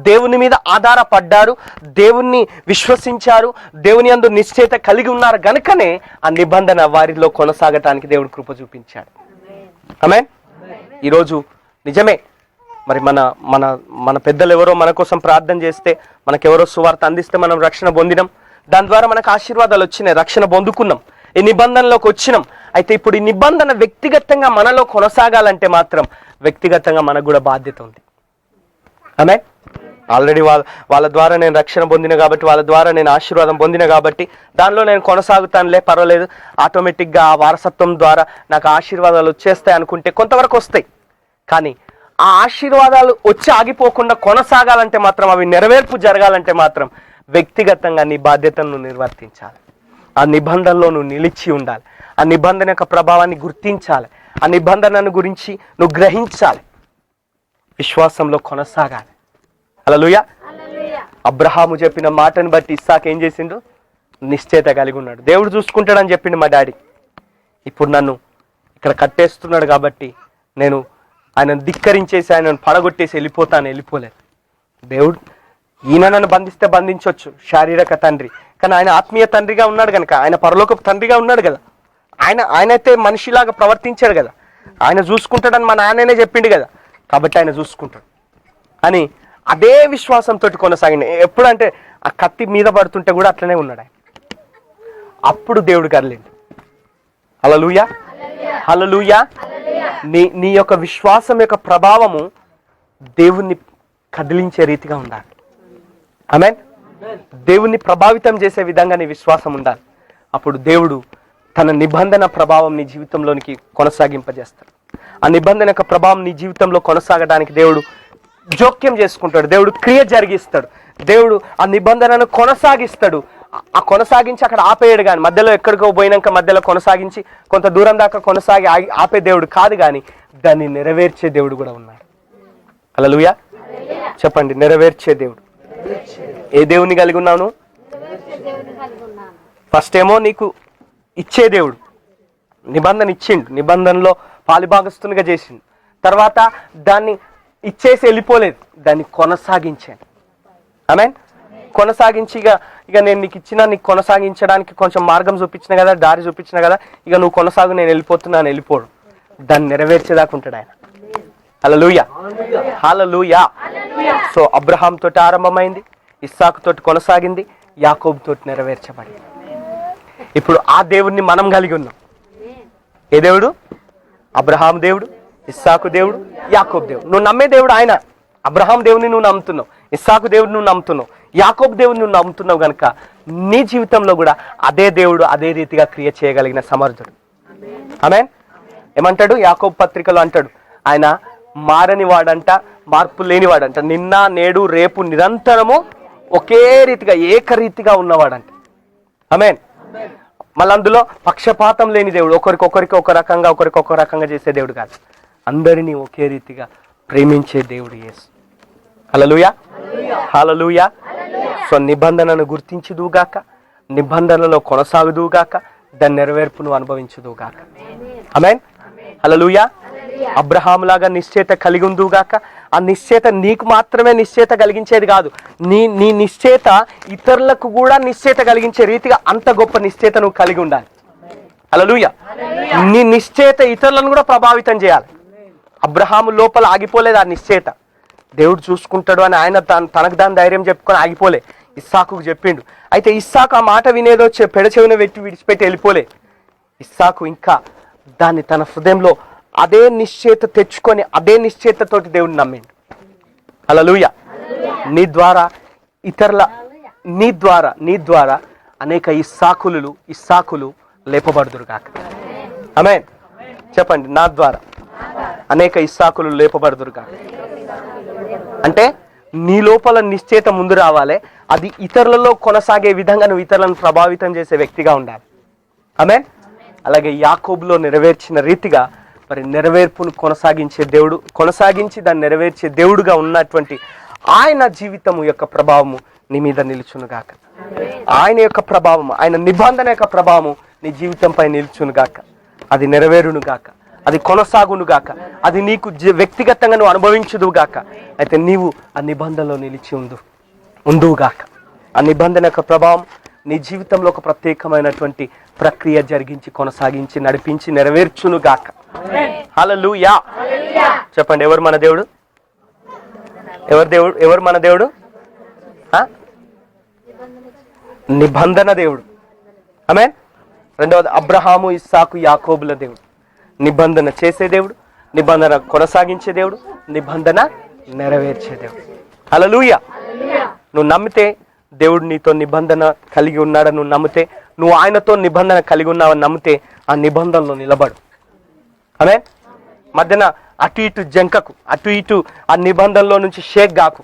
దేవుని మీద ఆధారపడ్డారు, దేవుణ్ణి విశ్వసించారు, దేవుని యందు నిశ్చయత కలిగి ఉన్నారు. గనుకనే ఆ నిబంధన వారిలో కొనసాగటానికి దేవుడు కృప చూపించాడు. ఆమేన్. ఈరోజు నిజమే, మరి మన మన మన పెద్దలు ఎవరో మన కోసం ప్రార్థన చేస్తే, మనకెవరో సువార్త అందిస్తే మనం రక్షణ పొందినాం. దాని ద్వారా మనకు ఆశీర్వాదాలు వచ్చినాయి, రక్షణ పొందుకున్నాం, ఈ నిబంధనలోకి వచ్చినాం. అయితే ఇప్పుడు ఈ నిబంధన వ్యక్తిగతంగా మనలో కొనసాగాలంటే మాత్రం వ్యక్తిగతంగా మనకు కూడా బాధ్యత ఉంది. ఆమేన్. ఆల్రెడీ వాళ్ళ ద్వారా నేను రక్షణ పొందిన కాబట్టి, వాళ్ళ ద్వారా నేను ఆశీర్వాదం పొందిన కాబట్టి దానిలో నేను కొనసాగుతానులే, పర్వాలేదు, ఆటోమేటిక్గా ఆ వారసత్వం ద్వారా నాకు ఆశీర్వాదాలు వచ్చేస్తాయి అనుకుంటే కొంతవరకు వస్తాయి. కానీ ఆ ఆశీర్వాదాలు వచ్చి ఆగిపోకుండా కొనసాగాలంటే మాత్రం, అవి నెరవేర్పు జరగాలంటే మాత్రం వ్యక్తిగతంగా నీ బాధ్యతను నువ్వు నిర్వర్తించాలి. ఆ నిబంధనలో నువ్వు నిలిచి ఉండాలి, ఆ నిబంధన యొక్క ప్రభావాన్ని గుర్తించాలి, ఆ నిబంధనను గురించి నువ్వు గ్రహించాలి, విశ్వాసంలో కొనసాగాలి. హల్లెలూయా. అబ్రహాము చెప్పిన మాటను బట్టి ఇస్సాకు ఏం చేసిండు? నిశ్చయత కలిగి ఉన్నాడు. దేవుడు చూసుకుంటాడని చెప్పిండు మా డాడీ. ఇప్పుడు నన్ను ఇక్కడ కట్టేస్తున్నాడు కాబట్టి నేను ఆయనను ధిక్కరించేసి ఆయనను పడగొట్టేసి వెళ్ళిపోలేదు. దేవుడు ఈయన నన్ను బంధిస్తే బంధించవచ్చు, శారీరక తండ్రి, కానీ ఆయన ఆత్మీయ తండ్రిగా ఉన్నాడు కనుక, ఆయన పరలోకపు తండ్రిగా ఉన్నాడు కదా, ఆయనైతే మనిషిలాగా ప్రవర్తించాడు కదా, ఆయన చూసుకుంటాడని మా నాన్ననే చెప్పిండు కదా, కాబట్టి ఆయన చూసుకుంటాడు అని అదే విశ్వాసంతో కొనసాగింది. ఎప్పుడంటే ఆ కత్తి మీద పడుతుంటే కూడా అట్లనే ఉన్నాడు ఆయన. అప్పుడు దేవుడు కదిలిండు. హల్లెలూయా, హల్లెలూయా. నీ యొక్క విశ్వాసం యొక్క ప్రభావము దేవుణ్ణి కదిలించే రీతిగా ఉండాలి. ఆమేన్. దేవుణ్ణి ప్రభావితం చేసే విధంగా నీ విశ్వాసం ఉండాలి. అప్పుడు దేవుడు తన నిబంధన ప్రభావం నీ జీవితంలోనికి కొనసాగింపజేస్తాడు. ఆ నిబంధన యొక్క ప్రభావం నీ జీవితంలో కొనసాగడానికి దేవుడు జోక్యం చేసుకుంటాడు, దేవుడు క్రియ జరిగిస్తాడు, దేవుడు ఆ నిబంధనను కొనసాగిస్తాడు. ఆ కొనసాగించి అక్కడ ఆపేయడు కానీ, మధ్యలో ఎక్కడికో పోయినాక మధ్యలో కొనసాగించి కొంత దూరం దాకా కొనసాగి ఆపే దేవుడు కాదు, కానీ దాన్ని నెరవేర్చే దేవుడు కూడా ఉన్నాడు. హల్లెలూయా. చెప్పండి, నెరవేర్చే దేవుడు. ఏ దేవుని కలిగి ఉన్నాను? ఫస్ట్ ఏమో నీకు ఇచ్చే దేవుడు, నిబంధన ఇచ్చిండు, నిబంధనలో పాలిభాగస్తునిగా చేసిండు. తర్వాత దాన్ని ఇచ్చేసి వెళ్ళిపోలేదు, దాన్ని కొనసాగించాను. ఆమేన్. కొనసాగించి ఇక నేను నీకు ఇచ్చిన, నీకు కొనసాగించడానికి కొంచెం మార్గం చూపించిన కదా, దారి చూపించిన కదా, ఇక నువ్వు కొనసాగు, నేను వెళ్ళిపోతున్నాను, వెళ్ళిపోడు, దాన్ని నెరవేర్చేదాకా ఉంటాడు ఆయన. హల్లెలూయా, హల్లెలూయా. సో అబ్రహాం తోటి ఆరంభమైంది, ఇస్సాకు తోటి కొనసాగింది, యాకోబు తోటి నెరవేర్చబడింది. ఇప్పుడు ఆ దేవుడిని మనం కలిగి ఉన్నాం. ఏ దేవుడు? అబ్రహాం దేవుడు, ఇస్సాకు దేవుడు, యాకోబు దేవుడు. నువ్వు నమ్మే దేవుడు ఆయన. అబ్రహాం దేవుని నువ్వు నమ్ముతున్నావు, ఇస్సాకు దేవుడిని నువ్వు నమ్ముతున్నావు, యాకోబు దేవుడిని నువ్వు నమ్ముతున్నావు కనుక నీ జీవితంలో కూడా అదే దేవుడు అదే రీతిగా క్రియ చేయగలిగిన సమర్థుడు. ఆమేన్. ఏమంటాడు? యాకోబు పత్రికలో అంటాడు, ఆయన మారని వాడంట, మార్పు లేనివాడంట, నిన్న నేడు రేపు నిరంతరము ఒకే రీతిగా ఏకరీతిగా ఉన్నవాడంట. ఆమేన్. మళ్ళీ అందులో పక్షపాతం లేని దేవుడు, ఒకరికి ఒక రకంగా చేసే దేవుడు కాదు, అందరినీ ఒకే రీతిగా ప్రేమించే దేవుడు యేసు. హల్లెలూయా, హల్లెలూయా. సో నిబంధనను గుర్తించుదుగాక, నిబంధనలో కొనసాగుదుగాక, దాని నెరవేర్పును అనుభవించుదుగాక. ఆమేన్. హల్లెలూయా. అబ్రహాం లాగా నిశ్చయత కలిగి ఉందుగాక. ఆ నిశ్చయత నీకు మాత్రమే నిశ్చయత కలిగించేది కాదు, నీ నిశ్చయత ఇతరులకు కూడా నిశ్చయత కలిగించే రీతిగా అంత గొప్ప నిశ్చయత నువ్వు కలిగి ఉండాలి. హల్లెలూయా. నీ నిశ్చయత ఇతరులను కూడా ప్రభావితం చేయాలి. అబ్రహాము లోపల ఆగిపోలేదు ఆ నిశ్చయత, దేవుడు చూసుకుంటాడు అని ఆయన తనకు దాని ధైర్యం చెప్పుకొని ఆగిపోలే, ఇస్సాకుకు చెప్పిండు. అయితే ఇస్సాకు ఆ మాట వినేదో పెడచెవిన పెట్టి విడిచిపెట్టి వెళ్ళిపోలే. ఇస్సాకు ఇంకా దాన్ని తన హృదయంలో అదే నిశ్చయత తెచ్చుకొని అదే నిశ్చయతతోటి దేవుడిని నమ్మిండు. హల్లెలూయా. నీ ద్వారా ఇతరుల నీ ద్వారా అనేక ఇస్సాకులు లేపబడుదురు కాక. ఆమేన్. చెప్పండి, నా ద్వారా అనేక ఇస్సాకులు లేపబడుదురు కాక. అంటే నీ లోపల నిశ్చయత ముందు రావాలి. అది ఇతరులలో కొనసాగే విధంగా నువ్వు ఇతరులను ప్రభావితం చేసే వ్యక్తిగా ఉండాలి. ఆమేన్. అలాగే యాకోబులో నెరవేర్చిన రీతిగా మరి నెరవేర్పును కొనసాగించి దాన్ని నెరవేర్చే దేవుడుగా ఉన్నటువంటి ఆయన జీవితము యొక్క ప్రభావము నీ మీద నిలుచునుగాక. ఆయన యొక్క ప్రభావము, ఆయన నిబంధన యొక్క ప్రభావము నీ జీవితంపై నిలుచునుగాక. అది నెరవేరునుగాక, అది కొనసాగునుగాక, అది నీకు వ్యక్తిగతంగా నువ్వు అనుభవించుదువుగాక. అయితే నీవు ఆ నిబంధనలో నిలిచి ఉందువుగాక. ఆ నిబంధన యొక్క ప్రభావం నీ జీవితంలో ఒక ప్రత్యేకమైనటువంటి ప్రక్రియ జరిగించి కొనసాగించి నడిపించి నెరవేర్చునుగాక. హల్లెలూయా. చెప్పండి, ఎవరు మన దేవుడు? ఎవరు మన దేవుడు? నిబంధన దేవుడు. ఆమేన్. రెండవది అబ్రహాము, ఇస్సాకు, యాకోబుల దేవుడు. నిబంధన చేసే దేవుడు, నిబంధన కొనసాగించే దేవుడు, నిబంధన నెరవేర్చే దేవుడు. హల్లెలూయా. నువ్వు నమ్మితే దేవుడు నీతో నిబంధన కలిగి ఉన్నాడని నువ్వు నమ్మితే, నువ్వు ఆయనతో నిబంధన కలిగి ఉన్నావని నమ్మితే ఆ నిబంధనలో నిలబడు. ఆమేన్. మధ్యన అటు ఇటు జంకకు, అటు ఇటు ఆ నిబంధనలో నుంచి షేక్ గాకు.